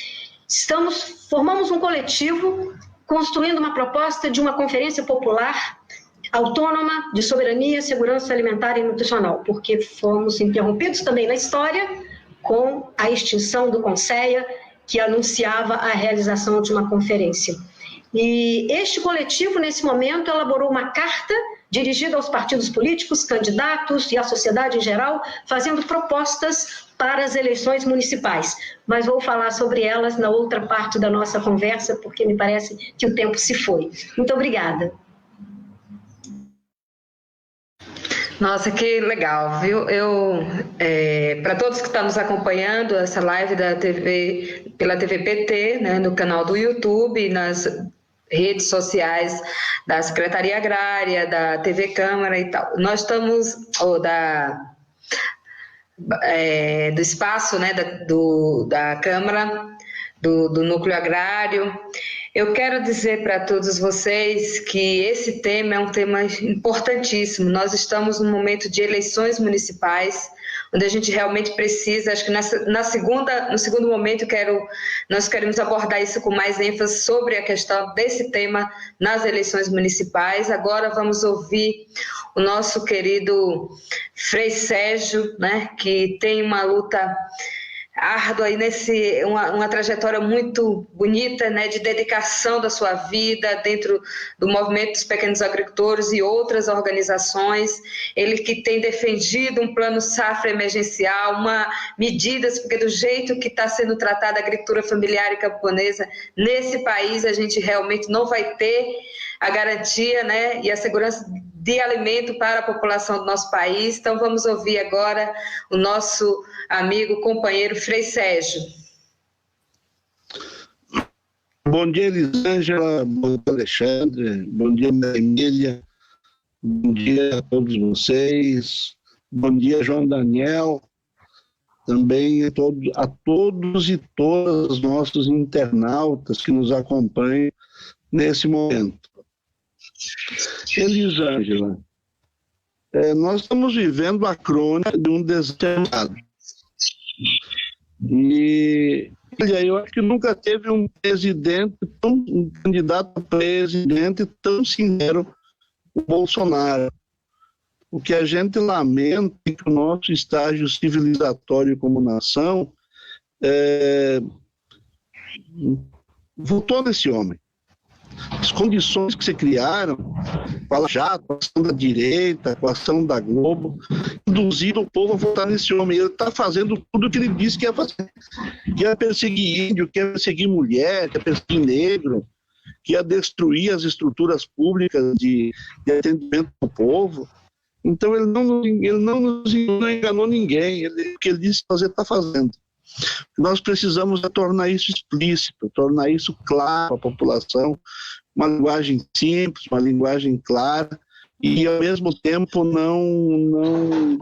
formamos um coletivo construindo uma proposta de uma conferência popular autônoma de soberania, segurança alimentar e nutricional, porque fomos interrompidos também na história com a extinção do CONSEA, que anunciava a realização de uma conferência. E este coletivo, nesse momento, elaborou uma carta dirigida aos partidos políticos, candidatos e à sociedade em geral, fazendo propostas para as eleições municipais. Mas vou falar sobre elas na outra parte da nossa conversa, porque me parece que o tempo se foi. Muito obrigada.
Nossa, que legal, viu? Para todos que estão nos acompanhando, essa live pela TV PT, né, no canal do YouTube, nas redes sociais da Secretaria Agrária, da TV Câmara e tal. Nós estamos, do espaço, né, da Câmara, do Núcleo Agrário. Eu quero dizer para todos vocês que esse tema é um tema importantíssimo. Nós estamos num momento de eleições municipais, onde a gente realmente precisa, acho que no segundo momento nós queremos abordar isso com mais ênfase sobre a questão desse tema nas eleições municipais. Agora vamos ouvir o nosso querido Frei Sérgio, né, que tem uma luta árdua aí uma trajetória muito bonita, né, de dedicação da sua vida dentro do movimento dos pequenos agricultores e outras organizações. Ele que tem defendido um plano safra emergencial, medidas, porque do jeito que está sendo tratada a agricultura familiar e camponesa nesse país, a gente realmente não vai ter a garantia, né, e a segurança de alimento para a população do nosso país. Então vamos ouvir agora o nosso amigo, companheiro Frei Sérgio.
Bom dia, Elisângela, bom dia, Alexandre, bom dia, Emília, bom dia a todos vocês, bom dia, João Daniel, também a todos e todas os nossos internautas que nos acompanham nesse momento. Elisângela, nós estamos vivendo a crônica de um desenterrado. E eu acho que nunca teve um candidato a presidente tão sincero, o Bolsonaro. O que a gente lamenta é que o nosso estágio civilizatório como nação votou nesse homem. As condições que se criaram, com a Jato, com a ação da direita, com a ação da Globo, induziram o povo a votar nesse homem. Ele está fazendo tudo o que ele disse que ia fazer. Que ia perseguir índio, que ia perseguir mulher, que ia perseguir negro, que ia destruir as estruturas públicas de atendimento ao povo. Então ele não enganou ninguém. O que ele disse fazer, está fazendo. Nós precisamos tornar isso explícito, tornar isso claro para a população, uma linguagem simples, uma linguagem clara e ao mesmo tempo não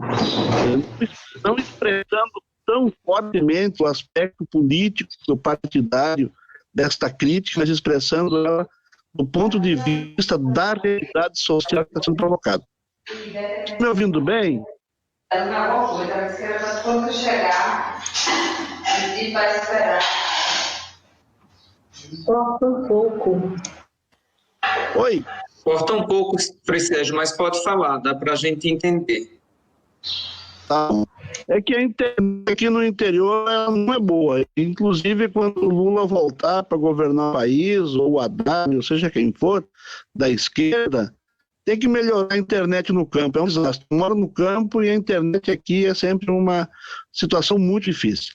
expressando tão fortemente o aspecto político, partidário desta crítica, mas expressando ela do ponto de vista da realidade social que está sendo provocada. Me ouvindo bem?
Quando chegar, e vai esperar. Corta um pouco.
Oi?
Corta um pouco, Frei Sérgio, mas pode falar, dá para a gente entender.
Tá. É que a internet aqui no interior ela não é boa. Inclusive, quando o Lula voltar para governar o país, ou o Haddad, ou seja quem for, da esquerda, tem que melhorar a internet no campo. É um desastre. Eu moro no campo e a internet aqui é sempre uma situação muito difícil.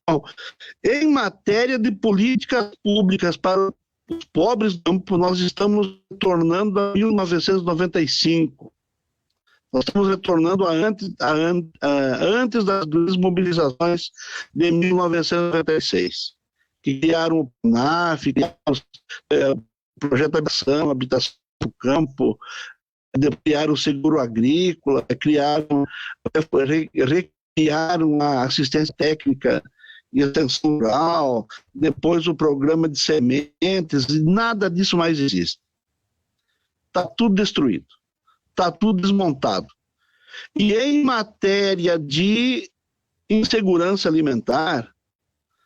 Bom, em matéria de políticas públicas para os pobres do campo, nós estamos retornando a 1995. Nós estamos retornando antes das desmobilizações de 1996, que criaram o PNAF, criaram o projeto de habitação do campo, criaram o seguro agrícola, recriaram a assistência técnica e extensão rural, depois o programa de sementes, e nada disso mais existe. Está tudo destruído, está tudo desmontado. E em matéria de insegurança alimentar,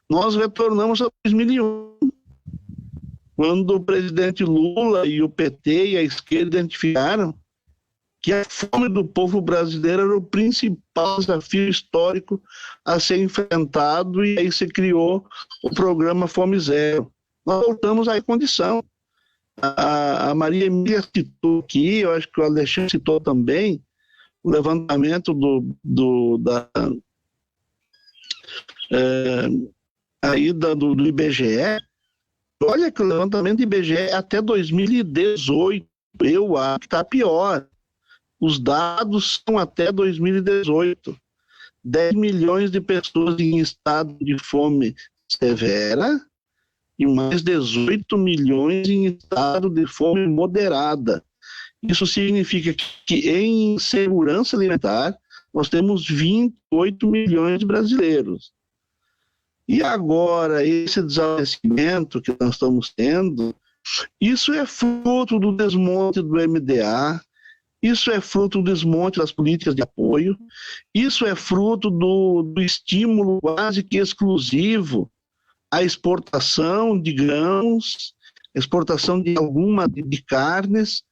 nós retornamos a 2001, quando o presidente Lula e o PT e a esquerda identificaram que a fome do povo brasileiro era o principal desafio histórico a ser enfrentado, e aí se criou o programa Fome Zero. Nós voltamos à condição. A Maria Emília citou aqui, eu acho que o Alexandre citou também, o levantamento do IBGE. Olha que o levantamento do IBGE até 2018, eu acho que está pior. Os dados são até 2018. 10 milhões de pessoas em estado de fome severa e mais 18 milhões em estado de fome moderada. Isso significa que em segurança alimentar nós temos 28 milhões de brasileiros. E agora, esse desabastecimento que nós estamos tendo, isso é fruto do desmonte do MDA, isso é fruto do desmonte das políticas de apoio, isso é fruto do estímulo quase que exclusivo à exportação de grãos, exportação de carnes,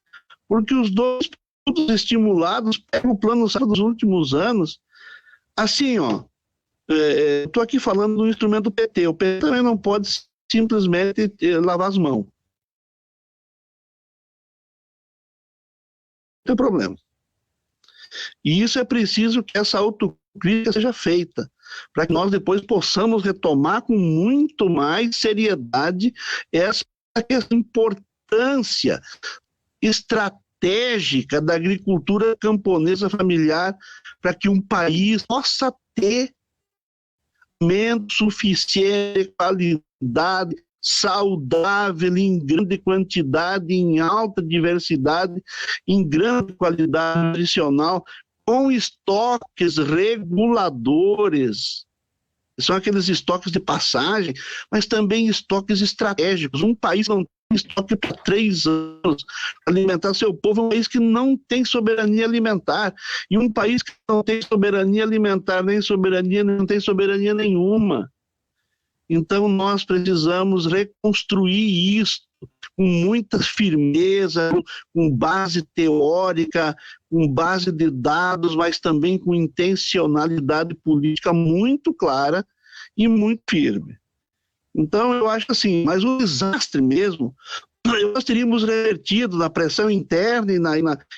porque os dois produtos estimulados pegam o plano SAF dos últimos anos. Assim, estou aqui falando do instrumento do PT. O PT também não pode simplesmente lavar as mãos. Não tem problema. E isso é preciso que essa autocrítica seja feita, para que nós depois possamos retomar com muito mais seriedade essa importância estratégica da agricultura camponesa familiar, para que um país possa ter alimento suficiente, de qualidade, saudável, em grande quantidade, em alta diversidade, em grande qualidade nutricional, com estoques reguladores. São aqueles estoques de passagem, mas também estoques estratégicos. Um país não tem estoque para 3 anos para alimentar seu povo, é um país que não tem soberania alimentar. E um país que não tem soberania alimentar, não tem soberania nenhuma. Então nós precisamos reconstruir isso com muita firmeza, com base teórica, com base de dados, mas também com intencionalidade política muito clara e muito firme. Então eu acho assim, mas o desastre mesmo, nós teríamos revertido na pressão interna e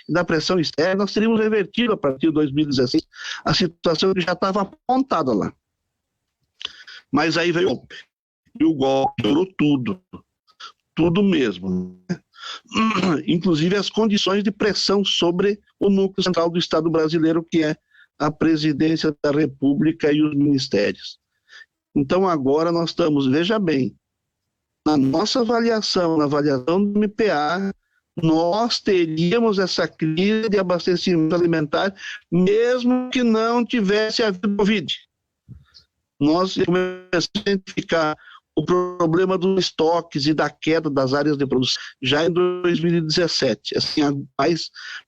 na pressão externa, nós teríamos revertido a partir de 2016 a situação que já estava apontada lá. Mas aí veio o golpe, piorou tudo mesmo. Inclusive as condições de pressão sobre o núcleo central do Estado brasileiro, que é a presidência da República e os ministérios. Então agora nós estamos, veja bem, na nossa avaliação, na avaliação do MPA, nós teríamos essa crise de abastecimento alimentar, mesmo que não tivesse havido Covid. Nós começamos a identificar o problema dos estoques e da queda das áreas de produção já em 2017, assim,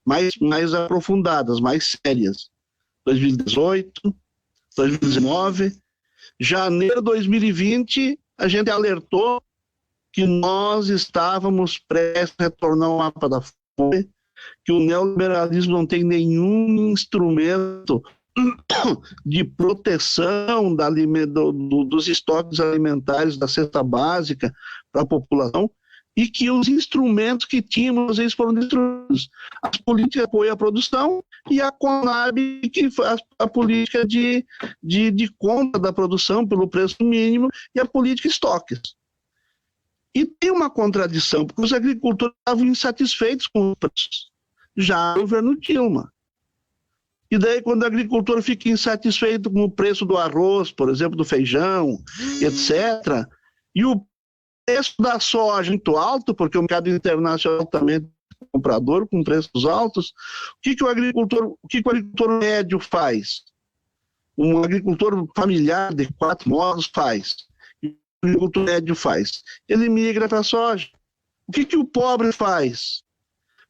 mais aprofundadas, mais sérias. 2018, 2019, janeiro de 2020, a gente alertou que nós estávamos prestes a retornar ao mapa da fome, que o neoliberalismo não tem nenhum instrumento de proteção dos estoques alimentares da cesta básica para a população, e que os instrumentos que tínhamos, eles foram destruídos. As políticas de apoio à produção e a Conab, que foi a política de compra da produção pelo preço mínimo, e a política de estoques. E tem uma contradição, porque os agricultores estavam insatisfeitos com os preços, já no governo Dilma. E daí, quando o agricultor fica insatisfeito com o preço do arroz, por exemplo, do feijão, etc., e o preço da soja muito alto, porque o mercado internacional também é comprador, com preços altos, o que o agricultor médio faz? Um agricultor familiar de 4 modos faz. O agricultor médio faz? Ele migra para a soja. O que o pobre faz?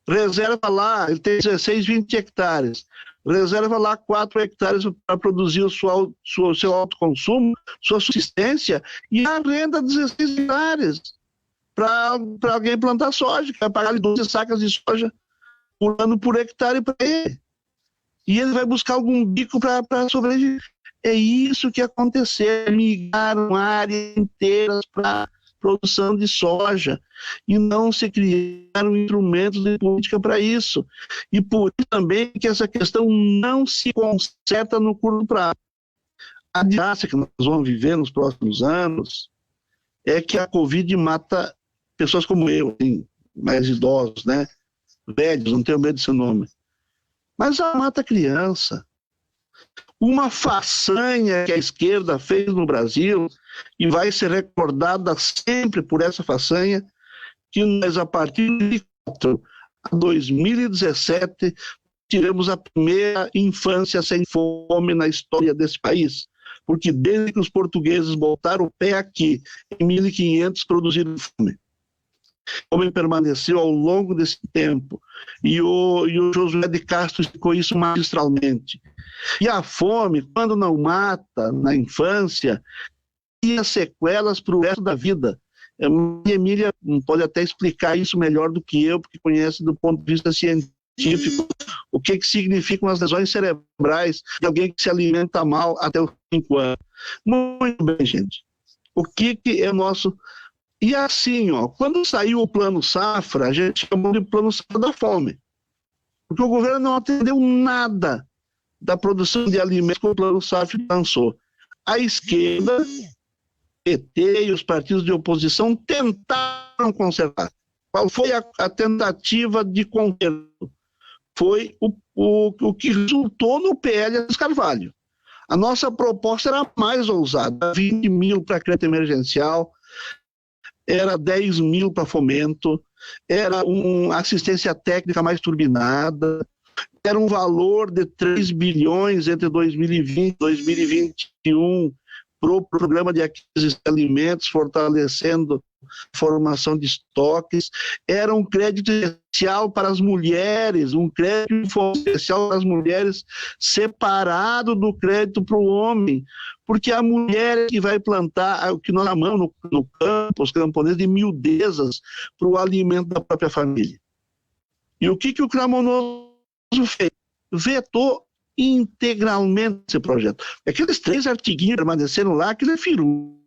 Reserva lá, ele tem 16, 20 hectares. Reserva lá 4 hectares para produzir o seu autoconsumo, sua subsistência, e arrenda 16 hectares para alguém plantar soja, que vai pagar 12 sacas de soja por ano por hectare para ele. E ele vai buscar algum bico para sobreviver. É isso que aconteceu, migraram áreas inteiras para produção de soja, e não se criaram instrumentos de política para isso. E por isso também que essa questão não se conserta no curto prazo. A desgraça que nós vamos viver nos próximos anos é que a Covid mata pessoas como eu, assim, mais idosos, né? Velhos, não tenho medo desse nome. Mas ela mata criança. Uma façanha que a esquerda fez no Brasil, e vai ser recordada sempre por essa façanha, que nós, a partir de 2017, tivemos a primeira infância sem fome na história desse país. porque desde que os portugueses botaram o pé aqui, em 1500, produziram fome. Como permaneceu ao longo desse tempo, e o Josué de Castro explicou isso magistralmente. E a fome, quando não mata na infância, cria sequelas para o resto da vida. A Emília pode até explicar isso melhor do que eu, porque conhece do ponto de vista científico o que significam as lesões cerebrais de alguém que se alimenta mal até os 5 anos. Muito bem, gente. O que é nosso... E assim, quando saiu o Plano Safra, a gente chamou de Plano Safra da Fome. Porque o governo não atendeu nada da produção de alimentos que o Plano Safra lançou. A esquerda, PT e os partidos de oposição tentaram consertar. Qual foi a tentativa de conserto? Foi o que resultou no PL Assis Carvalho. A nossa proposta era mais ousada, 20 mil para crédito emergencial, era 10 mil para fomento, era uma assistência técnica mais turbinada, era um valor de 3 bilhões entre 2020 e 2021 para o programa de aquisição de alimentos, fortalecendo a formação de estoques, era um crédito especial para as mulheres, um crédito especial para as mulheres separado do crédito para o homem, porque a mulher que vai plantar o que nós chamamos no campo, os camponeses, de miudezas para o alimento da própria família. E o que o Cramonoso fez? Vetou integralmente esse projeto. Aqueles 3 artiguinhos permaneceram lá, aquilo é firula.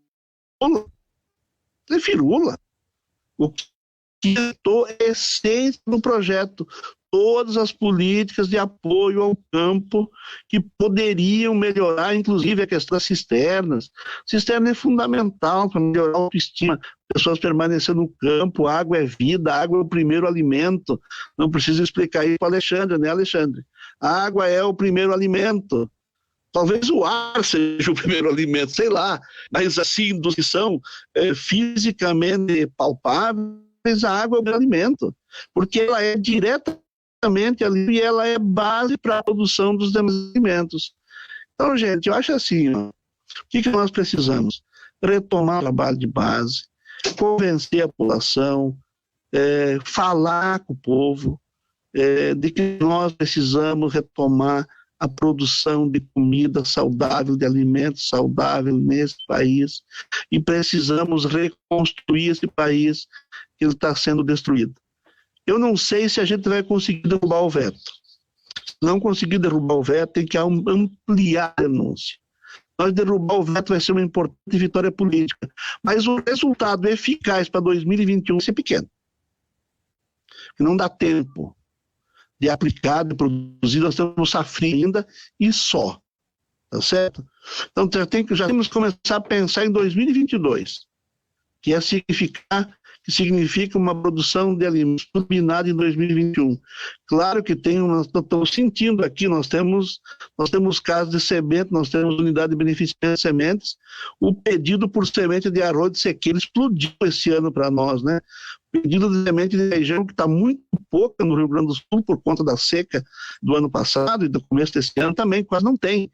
Aquilo é firula. O que vetou é a essência do projeto. Todas as políticas de apoio ao campo que poderiam melhorar, inclusive a questão das cisternas. Cisterna é fundamental para melhorar a autoestima. Pessoas permanecendo no campo, água é vida, água é o primeiro alimento. Não preciso explicar isso para o Alexandre, né, Alexandre? A água é o primeiro alimento. Talvez o ar seja o primeiro alimento, sei lá. Mas assim, dos que são fisicamente palpáveis, a água é o primeiro alimento. Porque ela é diretamente ali e ela é base para a produção dos demais alimentos. Então, gente, eu acho assim, o que nós precisamos? Retomar o trabalho de base, convencer a população, falar com o povo, de que nós precisamos retomar a produção de comida saudável, de alimentos saudáveis nesse país, e precisamos reconstruir esse país que está sendo destruído. Eu não sei se a gente vai conseguir derrubar o veto. Se não conseguir derrubar o veto, tem que ampliar a denúncia. Nós derrubar o veto vai ser uma importante vitória política, mas o resultado eficaz para 2021 vai ser pequeno. Não dá tempo de aplicar, de produzir, nós temos um safrinha ainda e só, tá certo? Então já temos que começar a pensar em 2022, que significa uma produção de alimentos turbinada em 2021. Claro que estou sentindo aqui, nós temos casos de semente, nós temos unidade de beneficiamento de sementes, o pedido por semente de arroz de sequeira explodiu esse ano para nós, né? Pedido de semente de região que está muito pouca no Rio Grande do Sul por conta da seca do ano passado e do começo desse ano também, quase não tem.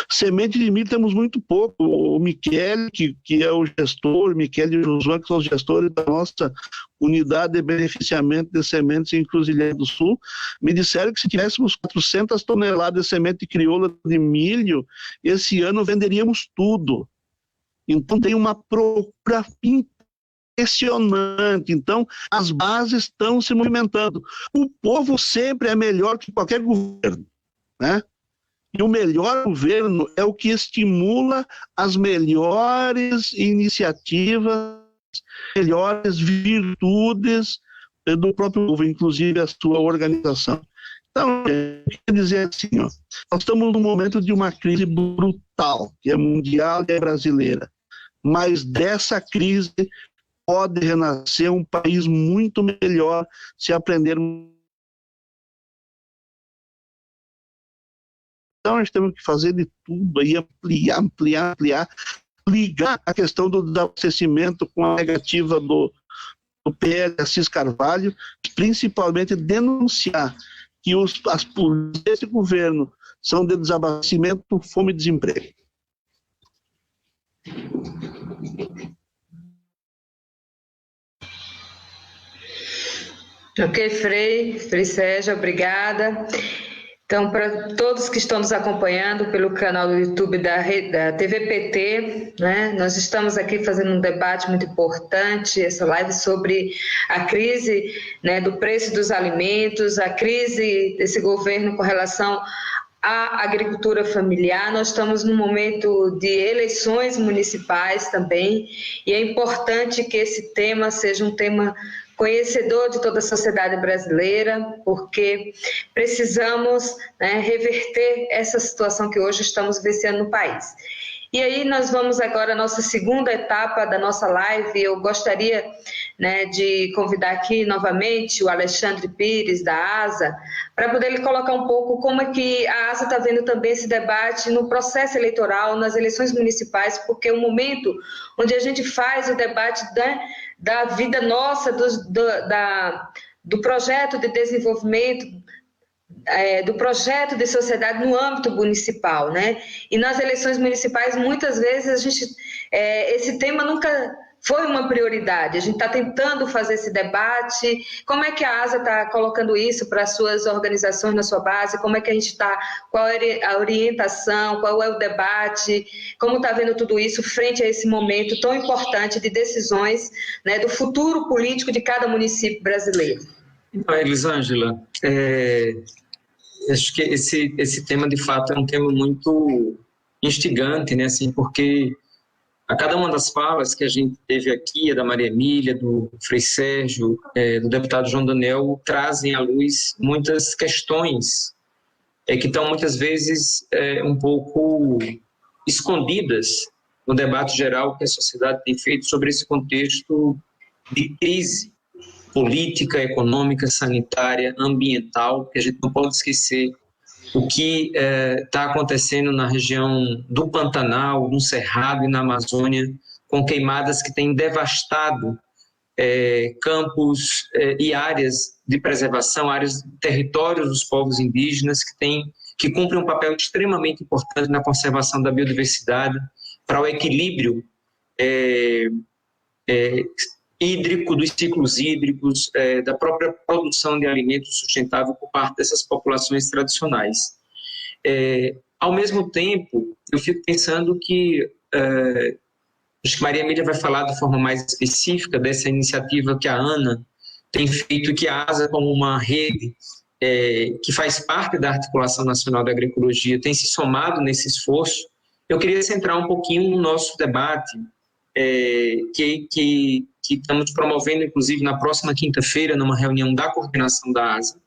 Semente de milho temos muito pouco. O Michele, que é o gestor, Michele e o Josué, que são os gestores da nossa unidade de beneficiamento de sementes em Encruzilhada do Sul, me disseram que se tivéssemos 400 toneladas de semente crioula de milho, esse ano venderíamos tudo. Então tem uma procura impressionante. Então as bases estão se movimentando. O povo sempre é melhor que qualquer governo, né? E o melhor governo é o que estimula as melhores iniciativas, melhores virtudes do próprio povo, inclusive a sua organização. Então, eu queria dizer assim, nós estamos num momento de uma crise brutal, que é mundial e é brasileira, mas dessa crise pode renascer um país muito melhor se aprendermos. Então, nós temos que fazer de tudo aí, ampliar, ligar a questão do desabastecimento com a negativa do PL Assis Carvalho, principalmente denunciar que as políticas desse governo são de desabastecimento, fome e desemprego.
Ok, Frei Sérgio, obrigada. Então, para todos que estão nos acompanhando pelo canal do YouTube da TVPT, né, nós estamos aqui fazendo um debate muito importante, essa live sobre a crise, né, do preço dos alimentos, a crise desse governo com relação à agricultura familiar. Nós estamos num momento de eleições municipais também, e é importante que esse tema seja um tema conhecedor de toda a sociedade brasileira, porque precisamos, né, reverter essa situação que hoje estamos vivenciando no país. E aí nós vamos agora à nossa segunda etapa da nossa live. Eu gostaria, né, de convidar aqui novamente o Alexandre Pires, da ASA, para poder ele colocar um pouco como é que a ASA está vendo também esse debate no processo eleitoral, nas eleições municipais, porque é um momento onde a gente faz o debate da vida nossa, do projeto de desenvolvimento, do projeto de sociedade no âmbito municipal, né? E nas eleições municipais, muitas vezes, esse tema nunca foi uma prioridade. A gente está tentando fazer esse debate. Como é que a ASA está colocando isso para as suas organizações na sua base? Como é que a gente está? Qual é a orientação? Qual é o debate? Como está vendo tudo isso frente a esse momento tão importante de decisões, né, do futuro político de cada município brasileiro?
Então, Elisângela, acho que esse tema, de fato, é um tema muito instigante, né, assim, porque a cada uma das falas que a gente teve aqui, a da Maria Emília, do Frei Sérgio, do deputado João Daniel, trazem à luz muitas questões que estão muitas vezes um pouco escondidas no debate geral que a sociedade tem feito sobre esse contexto de crise política, econômica, sanitária, ambiental, que a gente não pode esquecer o que está acontecendo na região do Pantanal, no Cerrado e na Amazônia, com queimadas que têm devastado campos e áreas de preservação, áreas, territórios dos povos indígenas que cumprem um papel extremamente importante na conservação da biodiversidade, para o equilíbrio hídrico, dos ciclos hídricos, da própria produção de alimentos sustentável por parte dessas populações tradicionais. Ao mesmo tempo, eu fico pensando que acho que Maria Emília vai falar de forma mais específica dessa iniciativa que a ANA tem feito, que a ASA, como uma rede que faz parte da Articulação Nacional da Agroecologia, tem se somado nesse esforço. Eu queria centrar um pouquinho no nosso debate, que estamos promovendo, inclusive, na próxima quinta-feira, numa reunião da coordenação da ASA,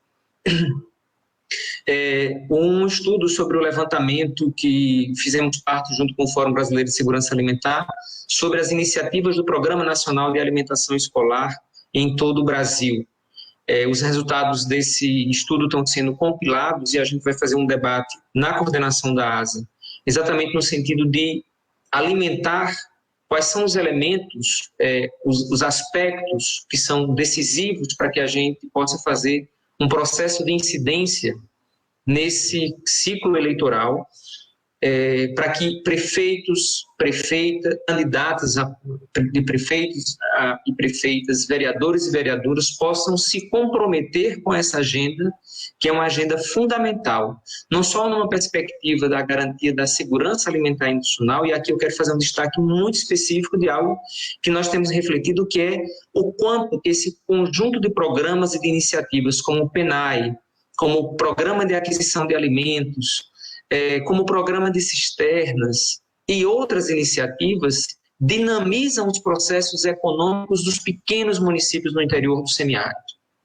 um estudo sobre o levantamento que fizemos parte junto com o Fórum Brasileiro de Segurança Alimentar sobre as iniciativas do Programa Nacional de Alimentação Escolar em todo o Brasil. Os resultados desse estudo estão sendo compilados e a gente vai fazer um debate na coordenação da ASA, exatamente no sentido de alimentar quais são os elementos, os aspectos que são decisivos para que a gente possa fazer um processo de incidência nesse ciclo eleitoral, para que prefeitos, prefeitas, candidatos de prefeitos e prefeitas, vereadores e vereadoras possam se comprometer com essa agenda, que é uma agenda fundamental, não só numa perspectiva da garantia da segurança alimentar e nutricional, e aqui eu quero fazer um destaque muito específico de algo que nós temos refletido, que é o quanto esse conjunto de programas e de iniciativas, como o PENAI, como o Programa de Aquisição de Alimentos, como o Programa de Cisternas e outras iniciativas, dinamizam os processos econômicos dos pequenos municípios no interior do semiárido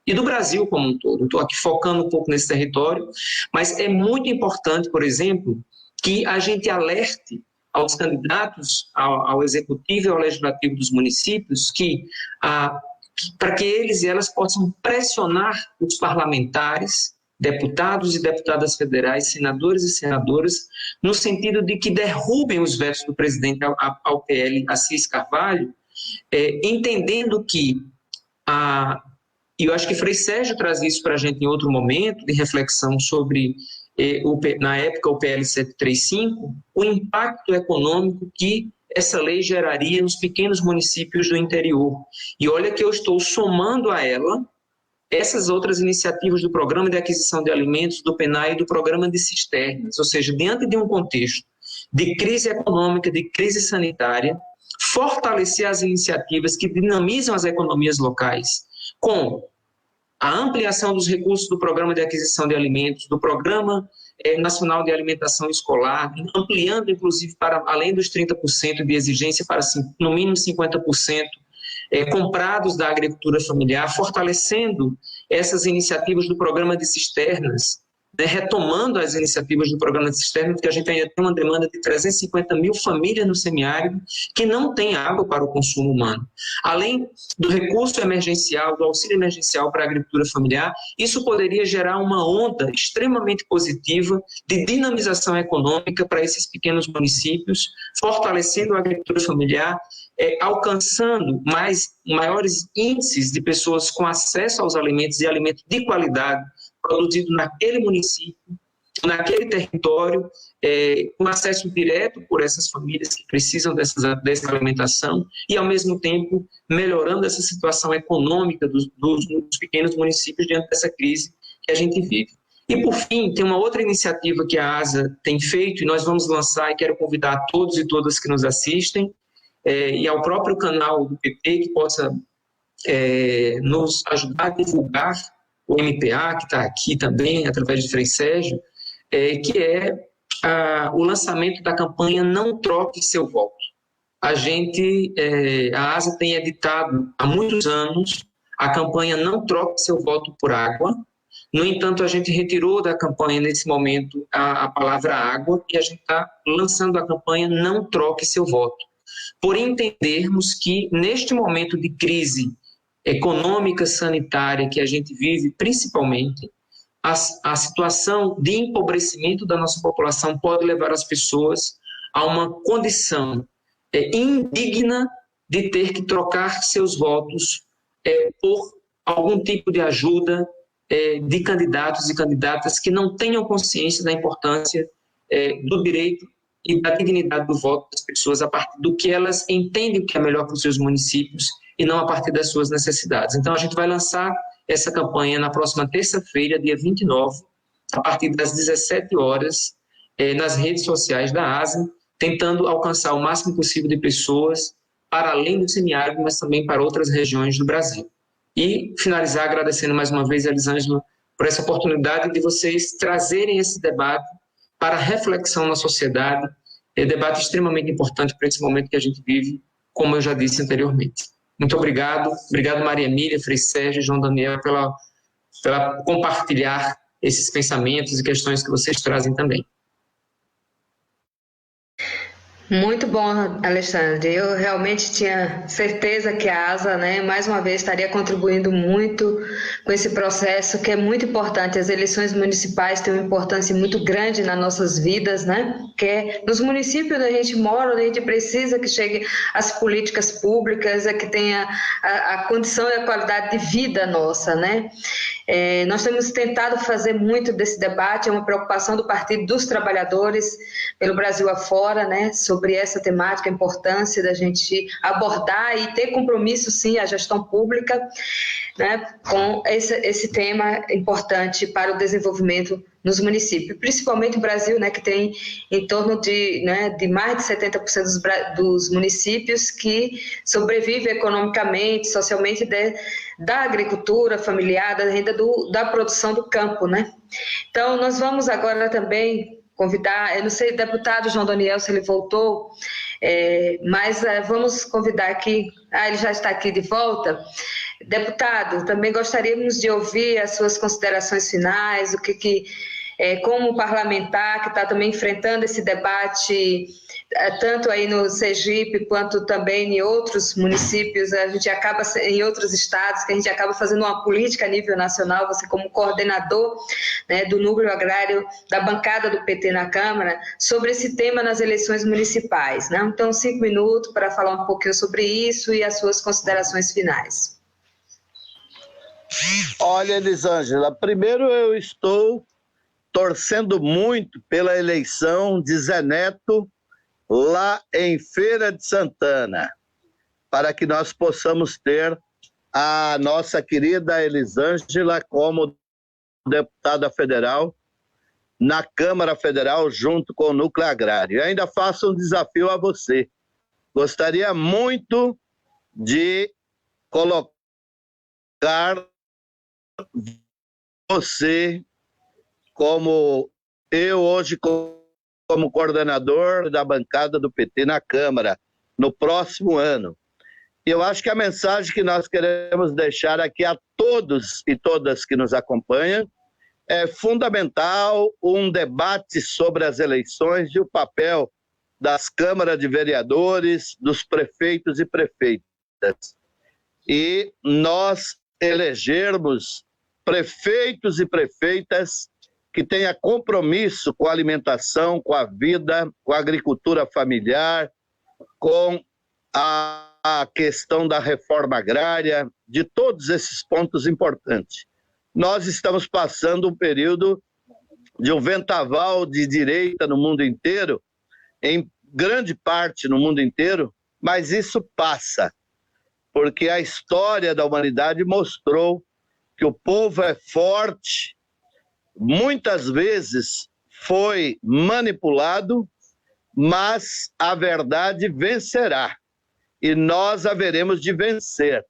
e do Brasil como um todo. Estou aqui focando um pouco nesse território, mas é muito importante, por exemplo, que a gente alerte aos candidatos ao executivo e ao legislativo dos municípios para que eles e elas possam pressionar os parlamentares, deputados e deputadas federais, senadores e senadoras, no sentido de que derrubem os vetos do presidente ao PL Assis Carvalho, entendendo que e eu acho que Frei Sérgio traz isso para a gente em outro momento de reflexão sobre, na época, o PL 735, o impacto econômico que essa lei geraria nos pequenos municípios do interior. E olha que eu estou somando a ela essas outras iniciativas do Programa de Aquisição de Alimentos, do PENAE e do Programa de Cisternas, ou seja, diante de um contexto de crise econômica, de crise sanitária, fortalecer as iniciativas que dinamizam as economias locais, com a ampliação dos recursos do Programa de Aquisição de Alimentos, do Programa Nacional de Alimentação Escolar, ampliando, inclusive, para além dos 30% de exigência para, no mínimo, 50%, comprados da agricultura familiar, fortalecendo essas iniciativas do Programa de Cisternas, retomando as iniciativas do Programa de Cisternas, porque a gente ainda tem uma demanda de 350 mil famílias no semiárido que não tem água para o consumo humano. Além do recurso emergencial, do auxílio emergencial para a agricultura familiar, isso poderia gerar uma onda extremamente positiva de dinamização econômica para esses pequenos municípios, fortalecendo a agricultura familiar, alcançando maiores índices de pessoas com acesso aos alimentos e alimentos de qualidade, produzido naquele município, naquele território, com acesso direto por essas famílias que precisam dessa alimentação e, ao mesmo tempo, melhorando essa situação econômica dos pequenos municípios diante dessa crise que a gente vive. E, por fim, tem uma outra iniciativa que a ASA tem feito e nós vamos lançar, e quero convidar a todos e todas que nos assistem e ao próprio canal do PT que possa nos ajudar a divulgar o MPA, que está aqui também, através de Frei Sérgio, que é o lançamento da campanha Não Troque Seu Voto. A ASA tem editado há muitos anos a campanha Não Troque Seu Voto por Água. No entanto, a gente retirou da campanha, nesse momento, a palavra água, e a gente está lançando a campanha Não Troque Seu Voto, por entendermos que, neste momento de crise econômica, sanitária que a gente vive, principalmente, a situação de empobrecimento da nossa população pode levar as pessoas a uma condição indigna de ter que trocar seus votos por algum tipo de ajuda de candidatos e candidatas que não tenham consciência da importância do direito e da dignidade do voto das pessoas a partir do que elas entendem que é melhor para os seus municípios e não a partir das suas necessidades. Então, a gente vai lançar essa campanha na próxima terça-feira, dia 29, a partir das 17 horas, nas redes sociais da ASA, tentando alcançar o máximo possível de pessoas para além do semiárido, mas também para outras regiões do Brasil. E finalizar agradecendo mais uma vez a Elisângela por essa oportunidade de vocês trazerem esse debate para reflexão na sociedade, debate extremamente importante para esse momento que a gente vive, como eu já disse anteriormente. Muito obrigado. Obrigado, Maria Emília, Frei Sérgio e João Daniel, pela compartilhar esses pensamentos e questões que vocês trazem também.
Muito bom, Alexandre. Eu realmente tinha certeza que a ASA, mais uma vez, estaria contribuindo muito com esse processo, que é muito importante. As eleições municipais têm uma importância muito grande nas nossas vidas, porque nos municípios onde a gente mora, onde a gente precisa que chegue as políticas públicas, que tenha a condição e a qualidade de vida nossa, nós temos tentado fazer muito desse debate, é uma preocupação do Partido dos Trabalhadores pelo Brasil afora, sobre essa temática, a importância da gente abordar e ter compromisso, sim, a gestão pública, com esse tema importante para o desenvolvimento nos municípios, principalmente o Brasil, que tem em torno de mais de 70% dos municípios que sobrevivem economicamente, socialmente da agricultura familiar, da renda da produção do campo, Então, nós vamos agora também convidar, eu não sei, deputado João Daniel, se ele voltou, mas vamos convidar aqui, ele já está aqui de volta. Deputado, também gostaríamos de ouvir as suas considerações finais, como parlamentar que está também enfrentando esse debate, tanto aí no Sergipe quanto também em outros municípios, em outros estados, que a gente acaba fazendo uma política a nível nacional, você como coordenador do núcleo agrário da bancada do PT na Câmara, sobre esse tema nas eleições municipais. Então, 5 minutos para falar um pouquinho sobre isso e as suas considerações finais.
Olha, Elisângela, primeiro eu estou torcendo muito pela eleição de Zé Neto lá em Feira de Santana, para que nós possamos ter a nossa querida Elisângela como deputada federal na Câmara Federal junto com o Núcleo Agrário. E ainda faço um desafio a você. Gostaria muito de colocar você como eu hoje como coordenador da bancada do PT na Câmara no próximo ano. Eu acho que a mensagem que nós queremos deixar aqui a todos e todas que nos acompanham é fundamental um debate sobre as eleições e o papel das câmaras de vereadores, dos prefeitos e prefeitas. E nós elegermos prefeitos e prefeitas que tenham compromisso com a alimentação, com a vida, com a agricultura familiar, com a questão da reforma agrária, de todos esses pontos importantes. Nós estamos passando um período de um vendaval de direita no mundo inteiro, em grande parte no mundo inteiro, mas isso passa, porque a história da humanidade mostrou que o povo é forte, muitas vezes foi manipulado, mas a verdade vencerá. E nós haveremos de vencer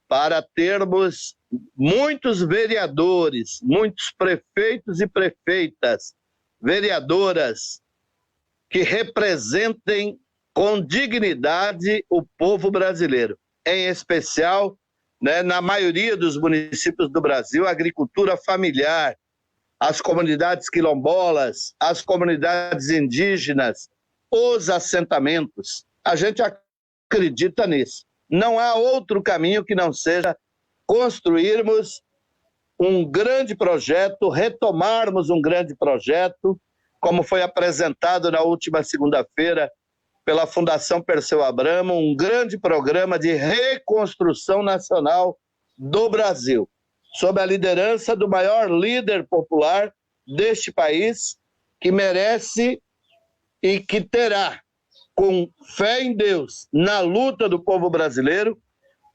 para termos muitos vereadores, muitos prefeitos e prefeitas, vereadoras que representem com dignidade o povo brasileiro. Em especial, né, na maioria dos municípios do Brasil, a agricultura familiar, as comunidades quilombolas, as comunidades indígenas, os assentamentos. A gente acredita nisso. Não há outro caminho que não seja construirmos um grande projeto, retomarmos um grande projeto, como foi apresentado na última segunda-feira pela Fundação Perseu Abramo, um grande programa de reconstrução nacional do Brasil, sob a liderança do maior líder popular deste país, que merece e que terá, com fé em Deus, na luta do povo brasileiro,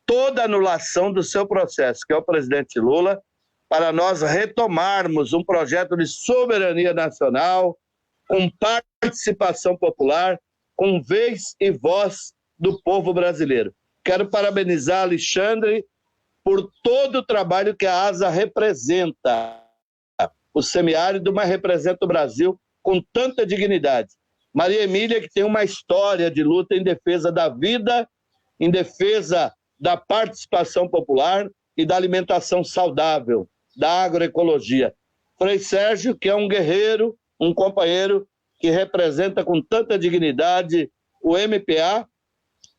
toda a anulação do seu processo, que é o presidente Lula, para nós retomarmos um projeto de soberania nacional, com participação popular, com vez e voz do povo brasileiro. Quero parabenizar Alexandre por todo o trabalho que a ASA representa. O semiárido, mas representa o Brasil com tanta dignidade. Maria Emília, que tem uma história de luta em defesa da vida, em defesa da participação popular e da alimentação saudável, da agroecologia. Frei Sérgio, que é um guerreiro, um companheiro que representa com tanta dignidade o MPA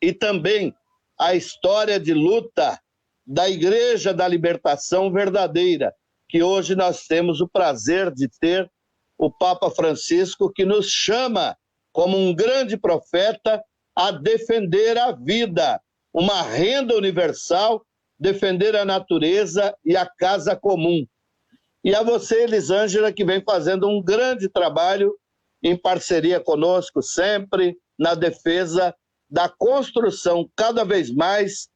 e também a história de luta da Igreja da Libertação Verdadeira, que hoje nós temos o prazer de ter o Papa Francisco, que nos chama como um grande profeta a defender a vida, uma renda universal, defender a natureza e a casa comum. E a você, Elisângela, que vem fazendo um grande trabalho em parceria conosco sempre, na defesa da construção cada vez mais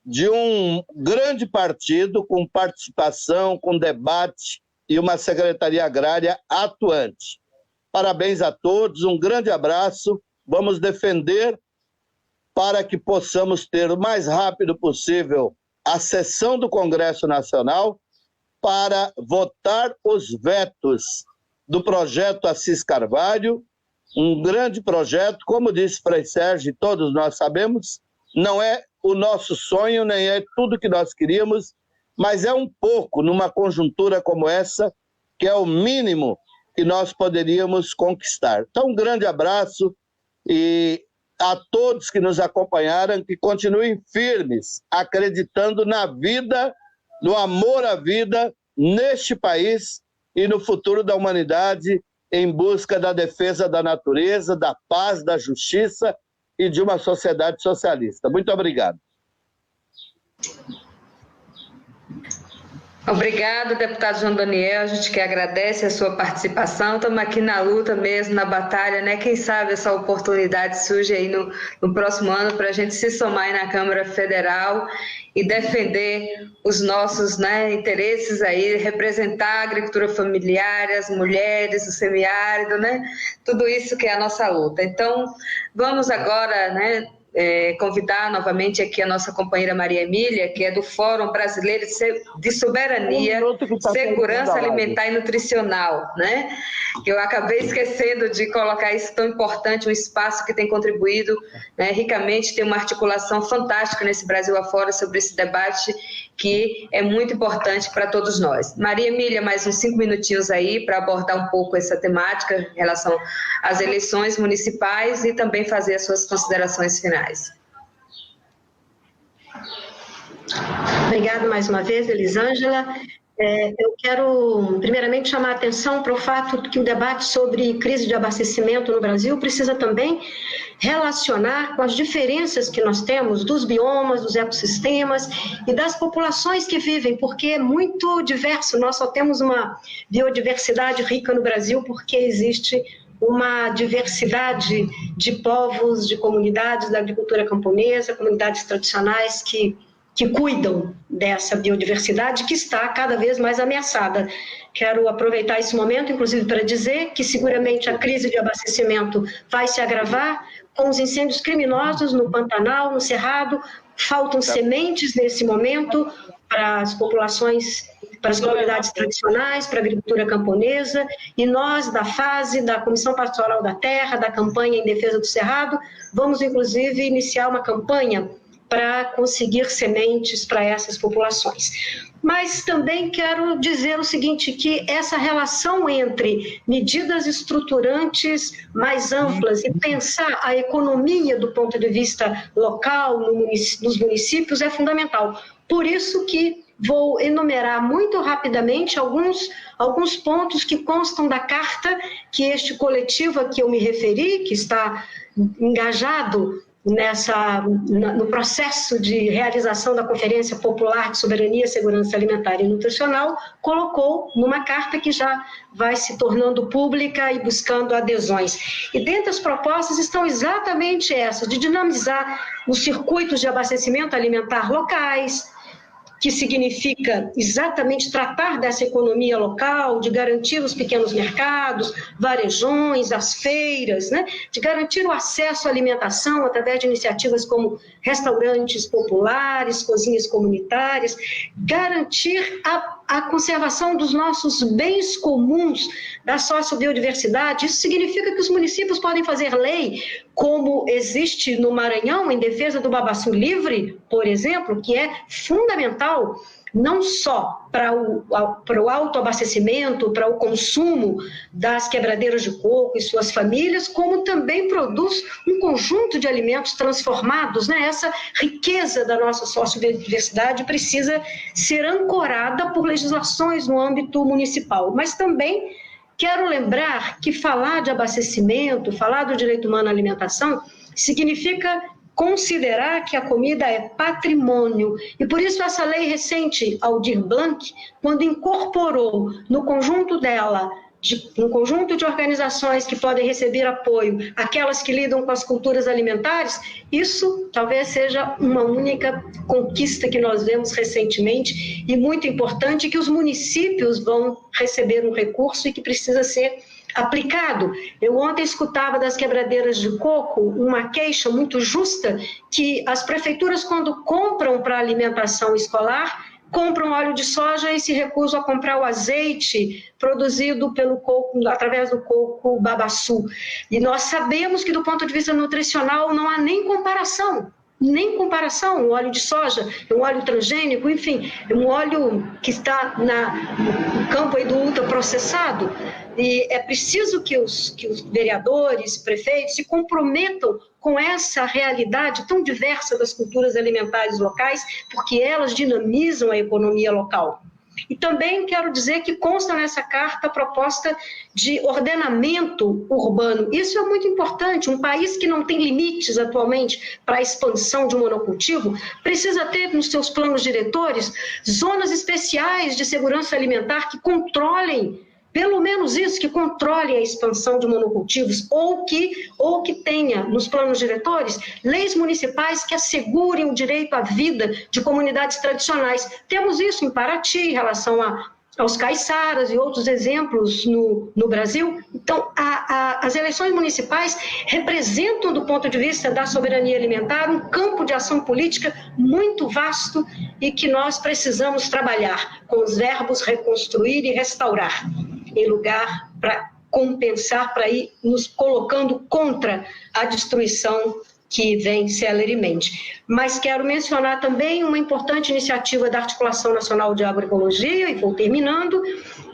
de um grande partido com participação, com debate e uma secretaria agrária atuante. Parabéns a todos, um grande abraço, vamos defender para que possamos ter o mais rápido possível a sessão do Congresso Nacional para votar os vetos do projeto Assis Carvalho, um grande projeto, como disse Frei Sérgio, todos nós sabemos, não é o nosso sonho, nem é tudo que nós queríamos, mas é um pouco, numa conjuntura como essa, que é o mínimo que nós poderíamos conquistar. Então, um grande abraço e a todos que nos acompanharam, que continuem firmes, acreditando na vida, no amor à vida, neste país e no futuro da humanidade, em busca da defesa da natureza, da paz, da justiça e de uma sociedade socialista. Muito obrigado.
Obrigado, deputado João Daniel, a gente que agradece a sua participação, estamos aqui na luta mesmo, na batalha, né? Quem sabe essa oportunidade surge aí no próximo ano para a gente se somar aí na Câmara Federal e defender os nossos, né, interesses aí, representar a agricultura familiar, as mulheres, o semiárido, né? Tudo isso que é a nossa luta. Então, vamos agora, né, convidar novamente aqui a nossa companheira Maria Emília, que é do Fórum Brasileiro de Soberania, Segurança Alimentar e Nutricional, né? Eu acabei esquecendo de colocar isso tão importante, um espaço que tem contribuído, né, ricamente, tem uma articulação fantástica nesse Brasil afora sobre esse debate que é muito importante para todos nós. Maria Emília, mais uns 5 minutinhos aí para abordar um pouco essa temática em relação às eleições municipais e também fazer as suas considerações finais.
Obrigada mais uma vez, Elisângela. Eu quero, primeiramente, chamar a atenção para o fato que o debate sobre crise de abastecimento no Brasil precisa também relacionar com as diferenças que nós temos dos biomas, dos ecossistemas e das populações que vivem, porque é muito diverso. Nós só temos uma biodiversidade rica no Brasil porque existe uma diversidade de povos, de comunidades da agricultura camponesa, comunidades tradicionais que cuidam dessa biodiversidade que está cada vez mais ameaçada. Quero aproveitar esse momento, inclusive, para dizer que seguramente a crise de abastecimento vai se agravar com os incêndios criminosos no Pantanal, no Cerrado. Faltam sementes nesse momento para as populações, para as comunidades tradicionais, para a agricultura camponesa, e nós, da FASE, da Comissão Pastoral da Terra, da campanha em defesa do Cerrado, vamos, inclusive, iniciar uma campanha para conseguir sementes para essas populações. Mas também quero dizer o seguinte, que essa relação entre medidas estruturantes mais amplas e pensar a economia do ponto de vista local, nos municípios, é fundamental. Por isso que vou enumerar muito rapidamente alguns pontos que constam da carta que este coletivo a que eu me referi, que está engajado no processo de realização da Conferência Popular de Soberania, Segurança Alimentar e Nutricional, colocou numa carta que já vai se tornando pública e buscando adesões. E dentre as propostas estão exatamente essas, de dinamizar os circuitos de abastecimento alimentar locais, que significa exatamente tratar dessa economia local, de garantir os pequenos mercados, varejões, as feiras, né? De garantir o acesso à alimentação através de iniciativas como restaurantes populares, cozinhas comunitárias, garantir a conservação dos nossos bens comuns, da sociobiodiversidade. Isso significa que os municípios podem fazer lei, como existe no Maranhão, em defesa do babaçu livre, por exemplo, que é fundamental não só para o autoabastecimento, para o consumo das quebradeiras de coco e suas famílias, como também produz um conjunto de alimentos transformados, né? Essa riqueza da nossa sociobiodiversidade precisa ser ancorada por legislações no âmbito municipal, mas também quero lembrar que falar de abastecimento, falar do direito humano à alimentação, significa considerar que a comida é patrimônio. E por isso essa lei recente, Aldir Blanc, quando incorporou no conjunto dela, um conjunto de organizações que podem receber apoio, aquelas que lidam com as culturas alimentares, isso talvez seja uma única conquista que nós vemos recentemente e muito importante, que os municípios vão receber um recurso e que precisa ser aplicado. Eu ontem escutava das quebradeiras de coco uma queixa muito justa que as prefeituras, quando compram para alimentação escolar, compram óleo de soja e se recusam a comprar o azeite produzido pelo coco, através do coco babaçu. E nós sabemos que, do ponto de vista nutricional, não há nem comparação. O óleo de soja é um óleo transgênico, enfim, é um óleo que está no campo aí do ultraprocessado. E é preciso que os vereadores, prefeitos se comprometam com essa realidade tão diversa das culturas alimentares locais, porque elas dinamizam a economia local. E também quero dizer que consta nessa carta a proposta de ordenamento urbano. Isso é muito importante. Um país que não tem limites atualmente para a expansão de um monocultivo precisa ter nos seus planos diretores zonas especiais de segurança alimentar que controlem, pelo menos isso, que controle a expansão de monocultivos, ou que tenha nos planos diretores leis municipais que assegurem o direito à vida de comunidades tradicionais. Temos isso em Paraty, em relação aos caiçaras e outros exemplos no Brasil. Então, as eleições municipais representam, do ponto de vista da soberania alimentar, um campo de ação política muito vasto e que nós precisamos trabalhar com os verbos reconstruir e restaurar, em lugar para compensar, para ir nos colocando contra a destruição que vem celeremente. Mas quero mencionar também uma importante iniciativa da Articulação Nacional de Agroecologia, e vou terminando,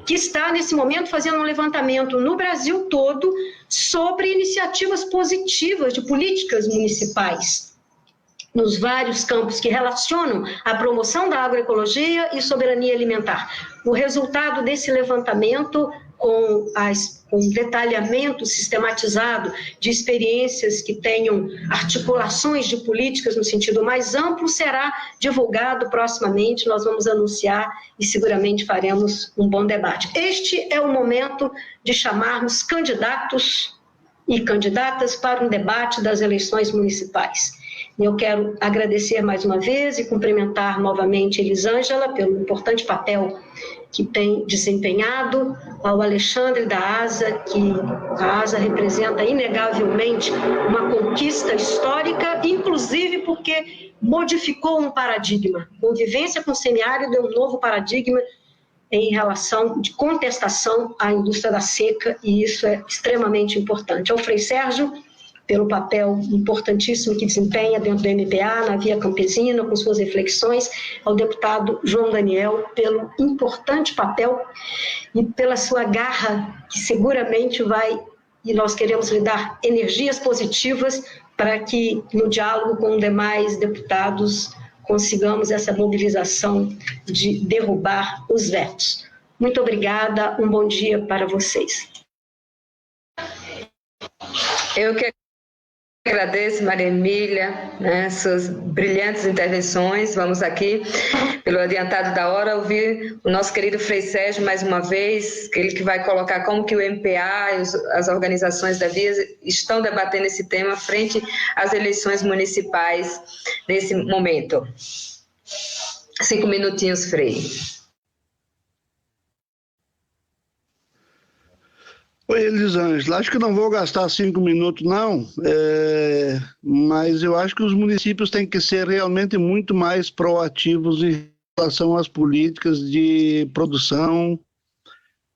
que está, nesse momento, fazendo um levantamento no Brasil todo sobre iniciativas positivas de políticas municipais, nos vários campos que relacionam a promoção da agroecologia e soberania alimentar. O resultado desse levantamento, com um detalhamento sistematizado de experiências que tenham articulações de políticas no sentido mais amplo, será divulgado proximamente. Nós vamos anunciar e seguramente faremos um bom debate. Este é o momento de chamarmos candidatos e candidatas para um debate das eleições municipais. Eu quero agradecer mais uma vez e cumprimentar novamente Elisângela pelo importante papel que tem desempenhado, ao Alexandre da ASA, que a ASA representa inegavelmente uma conquista histórica, inclusive porque modificou um paradigma. Convivência com o semiárido é um novo paradigma em relação de contestação à indústria da seca, e isso é extremamente importante. Ao Frei Sérgio, pelo papel importantíssimo que desempenha dentro do MPA, na Via Campesina, com suas reflexões, ao deputado João Daniel, pelo importante papel e pela sua garra, que seguramente vai, e nós queremos lhe dar energias positivas para que, no diálogo com demais deputados, consigamos essa mobilização de derrubar os vetos. Muito obrigada, um bom dia para vocês.
Eu que agradeço, Maria Emília, suas brilhantes intervenções. Vamos aqui, pelo adiantado da hora, ouvir o nosso querido Frei Sérgio mais uma vez, ele que vai colocar como que o MPA e as organizações da Via estão debatendo esse tema frente às eleições municipais nesse momento. 5 minutinhos, Frei.
Oi, Elisângela, acho que não vou gastar 5 minutos, não, mas eu acho que os municípios têm que ser realmente muito mais proativos em relação às políticas de produção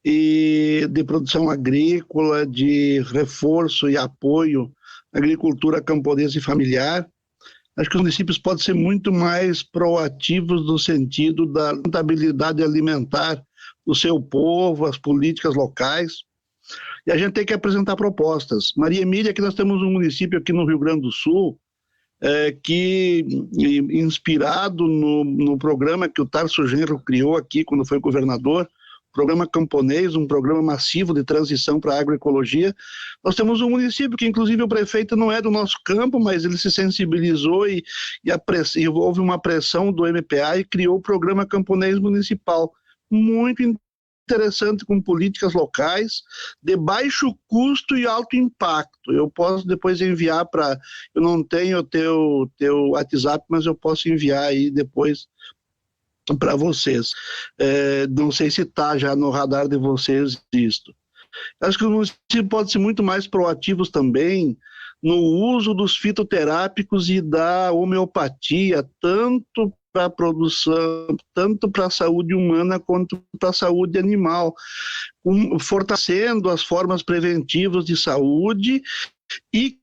e de produção agrícola, de reforço e apoio à agricultura camponesa e familiar. Acho que os municípios podem ser muito mais proativos no sentido da rentabilidade alimentar do seu povo, as políticas locais. E a gente tem que apresentar propostas. Maria Emília, que nós temos um município aqui no Rio Grande do Sul, que, inspirado no programa que o Tarso Genro criou aqui, quando foi governador, programa camponês, um programa massivo de transição para a agroecologia, nós temos um município que, inclusive, o prefeito não é do nosso campo, mas ele se sensibilizou e houve uma pressão do MPA e criou o programa camponês municipal. Muito interessante, com políticas locais de baixo custo e alto impacto. Eu posso depois enviar para... Eu não tenho o teu WhatsApp, mas eu posso enviar aí depois para vocês. Não sei se está já no radar de vocês isto. Acho que os municípios podem ser muito mais proativos também no uso dos fitoterápicos e da homeopatia, tanto para a produção, tanto para a saúde humana quanto para a saúde animal, fortalecendo as formas preventivas de saúde e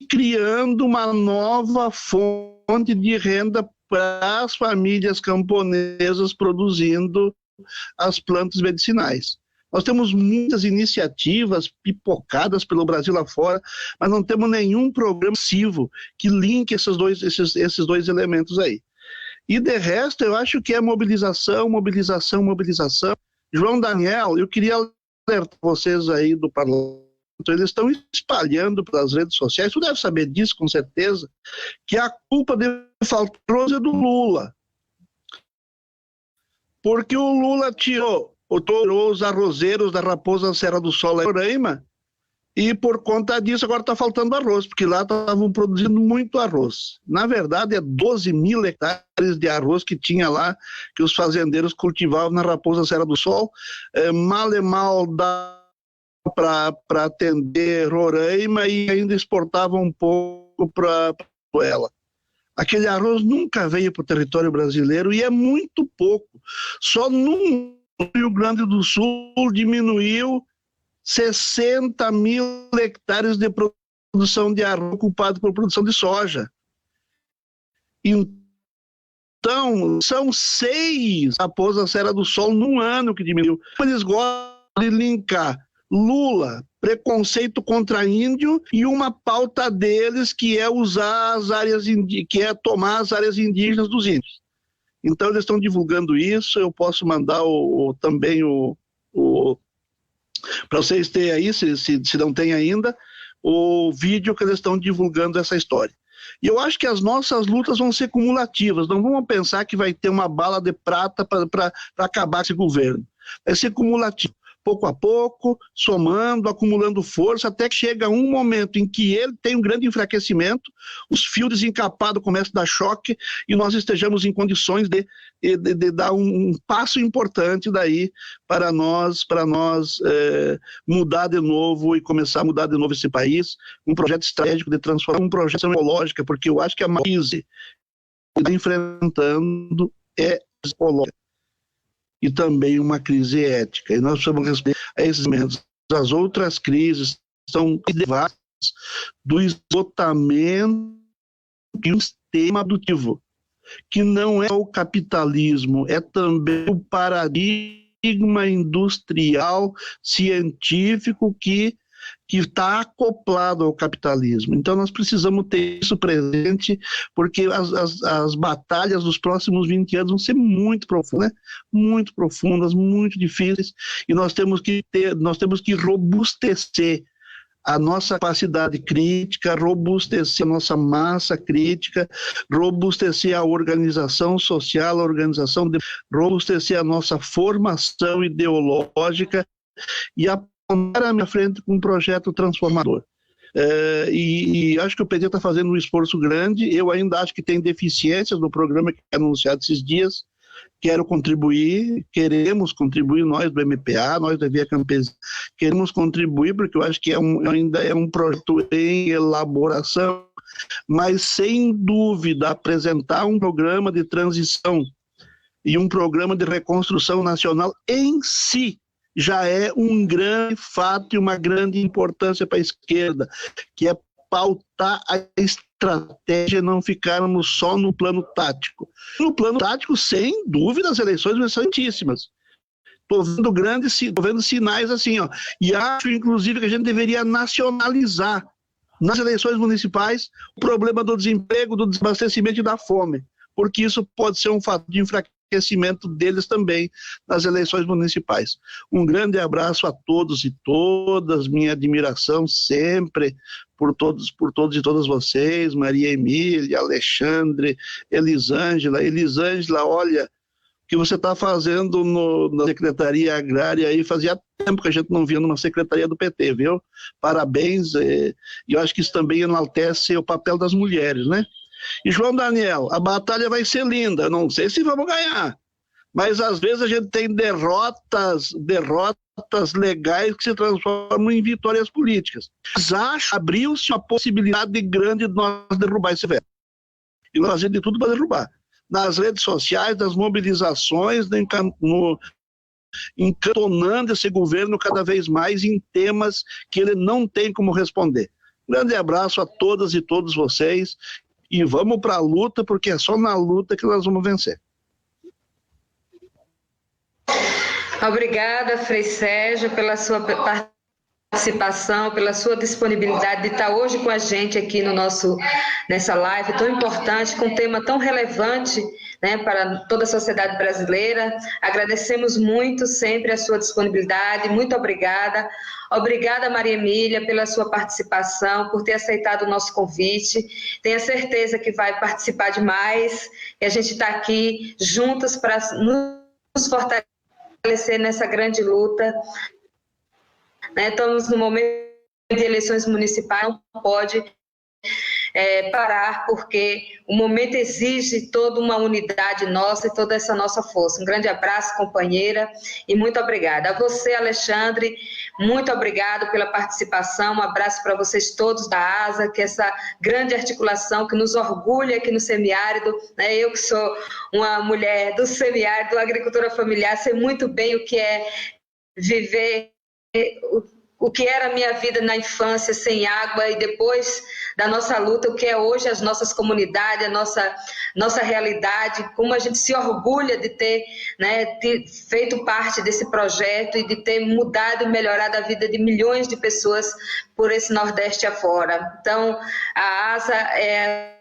criando uma nova fonte de renda para as famílias camponesas produzindo as plantas medicinais. Nós temos muitas iniciativas pipocadas pelo Brasil afora, mas não temos nenhum programa massivo que linke esses dois elementos aí. E de resto, eu acho que é mobilização. João Daniel, eu queria alertar vocês aí do parlamento, eles estão espalhando pelas redes sociais, tu deve saber disso com certeza, que a culpa de faltar é do Lula. Porque o Lula tirou os arrozeiros da Raposa Serra do Sol em Roraima, e por conta disso agora está faltando arroz, porque lá estavam produzindo muito arroz. Na verdade, é 12 mil hectares de arroz que tinha lá, que os fazendeiros cultivavam na Raposa Serra do Sol. Mal e mal dá para atender Roraima e ainda exportavam um pouco para ela. Aquele arroz nunca veio para o território brasileiro e é muito pouco. Só no Rio Grande do Sul diminuiu 60 mil hectares de produção de arroz ocupado por produção de soja. Então, são 6 Raposa Serra do Sol num ano que diminuiu. Eles gostam de linkar Lula, preconceito contra índio, e uma pauta deles que é usar as áreas que é tomar as áreas indígenas dos índios. Então eles estão divulgando isso. Eu posso mandar também para vocês terem aí, se não tem ainda, o vídeo que eles estão divulgando essa história. E eu acho que as nossas lutas vão ser cumulativas. Não vamos pensar que vai ter uma bala de prata para acabar com esse governo. Vai ser cumulativo. Pouco a pouco, somando, acumulando força, até que chega um momento em que ele tem um grande enfraquecimento, os fios desencapados começam a dar choque e nós estejamos em condições de dar um passo importante daí para nós mudar de novo e começar a mudar de novo esse país, um projeto estratégico de transformação, um projeto ecológico, porque eu acho que a crise que está enfrentando é ecológica. E também uma crise ética. E nós precisamos responder a esses momentos. As outras crises são derivadas do esgotamento de um sistema produtivo, que não é o capitalismo, é também o paradigma industrial, científico que está acoplado ao capitalismo. Então nós precisamos ter isso presente, porque as batalhas dos próximos 20 anos vão ser muito profundas, muito difíceis, e nós temos que robustecer a nossa capacidade crítica, robustecer a nossa massa crítica, robustecer a organização social, robustecer a nossa formação ideológica e apontar à minha frente com um projeto transformador. E acho que o PT está fazendo um esforço grande. Eu ainda acho que tem deficiências no programa que é anunciado esses dias. Quero contribuir, queremos contribuir, nós do MPA, nós da Via Campesina, queremos contribuir, porque eu acho que ainda é um projeto em elaboração, mas sem dúvida apresentar um programa de transição e um programa de reconstrução nacional em si já é um grande fato e uma grande importância para a esquerda, que é pautar a estratégia e não ficarmos só no plano tático. No plano tático, sem dúvida, as eleições vão ser santíssimas. Estou vendo sinais assim, ó, e acho, inclusive, que a gente deveria nacionalizar nas eleições municipais o problema do desemprego, do desabastecimento e da fome, porque isso pode ser um fato de enfraquecimento deles também nas eleições municipais. Um grande abraço a todos e todas, minha admiração sempre por todos e todas vocês, Maria Emília, Alexandre, Elisângela, olha, o que você está fazendo na Secretaria Agrária aí, fazia tempo que a gente não via numa secretaria do PT, viu? Parabéns, e eu acho que isso também enaltece o papel das mulheres, né? E João Daniel, a batalha vai ser linda, eu não sei se vamos ganhar, mas às vezes a gente tem derrotas legais que se transformam em vitórias políticas. Mas abriu-se uma possibilidade grande de nós derrubar esse veto. E nós fazemos de tudo para derrubar. Nas redes sociais, nas mobilizações, encantonando esse governo cada vez mais em temas que ele não tem como responder. Grande abraço a todas e todos vocês. E vamos para a luta, porque é só na luta que nós vamos vencer.
Obrigada, Frei Sérgio, pela sua participação, pela sua disponibilidade de estar hoje com a gente aqui nessa live tão importante, com um tema tão relevante né, para toda a sociedade brasileira. Agradecemos muito sempre a sua disponibilidade, muito obrigada. Obrigada, Maria Emília, pela sua participação, por ter aceitado o nosso convite. Tenha certeza que vai participar demais, e a gente está aqui juntas para nos fortalecer nessa grande luta. Né? Estamos no momento de eleições municipais, não pode parar, porque o momento exige toda uma unidade nossa e toda essa nossa força. Um grande abraço, companheira, e muito obrigada. A você, Alexandre, muito obrigado pela participação, um abraço para vocês todos da ASA, que essa grande articulação que nos orgulha aqui no semiárido, né? Eu que sou uma mulher do semiárido, agricultura familiar, sei muito bem o que é viver o que era a minha vida na infância sem água, e depois da nossa luta, o que é hoje as nossas comunidades, a nossa realidade, como a gente se orgulha de ter, né, ter feito parte desse projeto e de ter mudado e melhorado a vida de milhões de pessoas por esse Nordeste afora. Então, a ASA é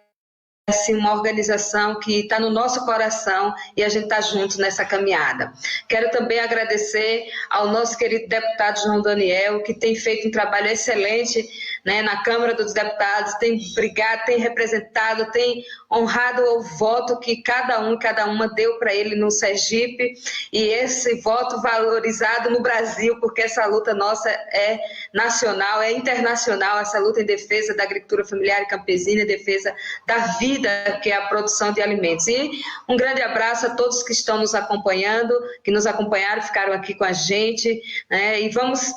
assim, uma organização que está no nosso coração e a gente está junto nessa caminhada. Quero também agradecer ao nosso querido deputado João Daniel, que tem feito um trabalho excelente, né, na Câmara dos Deputados, tem brigado, tem representado, tem honrado o voto que cada um e cada uma deu para ele no Sergipe, e esse voto valorizado no Brasil, porque essa luta nossa é nacional, é internacional, essa luta em defesa da agricultura familiar e campesina, em defesa da vida, que é a produção de alimentos. E um grande abraço a todos que estão nos acompanhando, que nos acompanharam, ficaram aqui com a gente, né? E vamos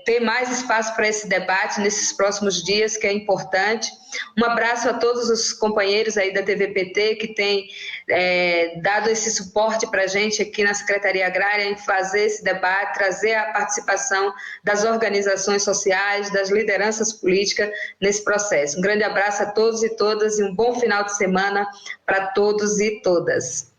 ter mais espaço para esse debate nesses próximos dias, que é importante. Um abraço a todos os companheiros aí da TVPT que têm dado esse suporte para a gente aqui na Secretaria Agrária em fazer esse debate, trazer a participação das organizações sociais, das lideranças políticas nesse processo. Um grande abraço a todos e todas e um bom final de semana para todos e todas.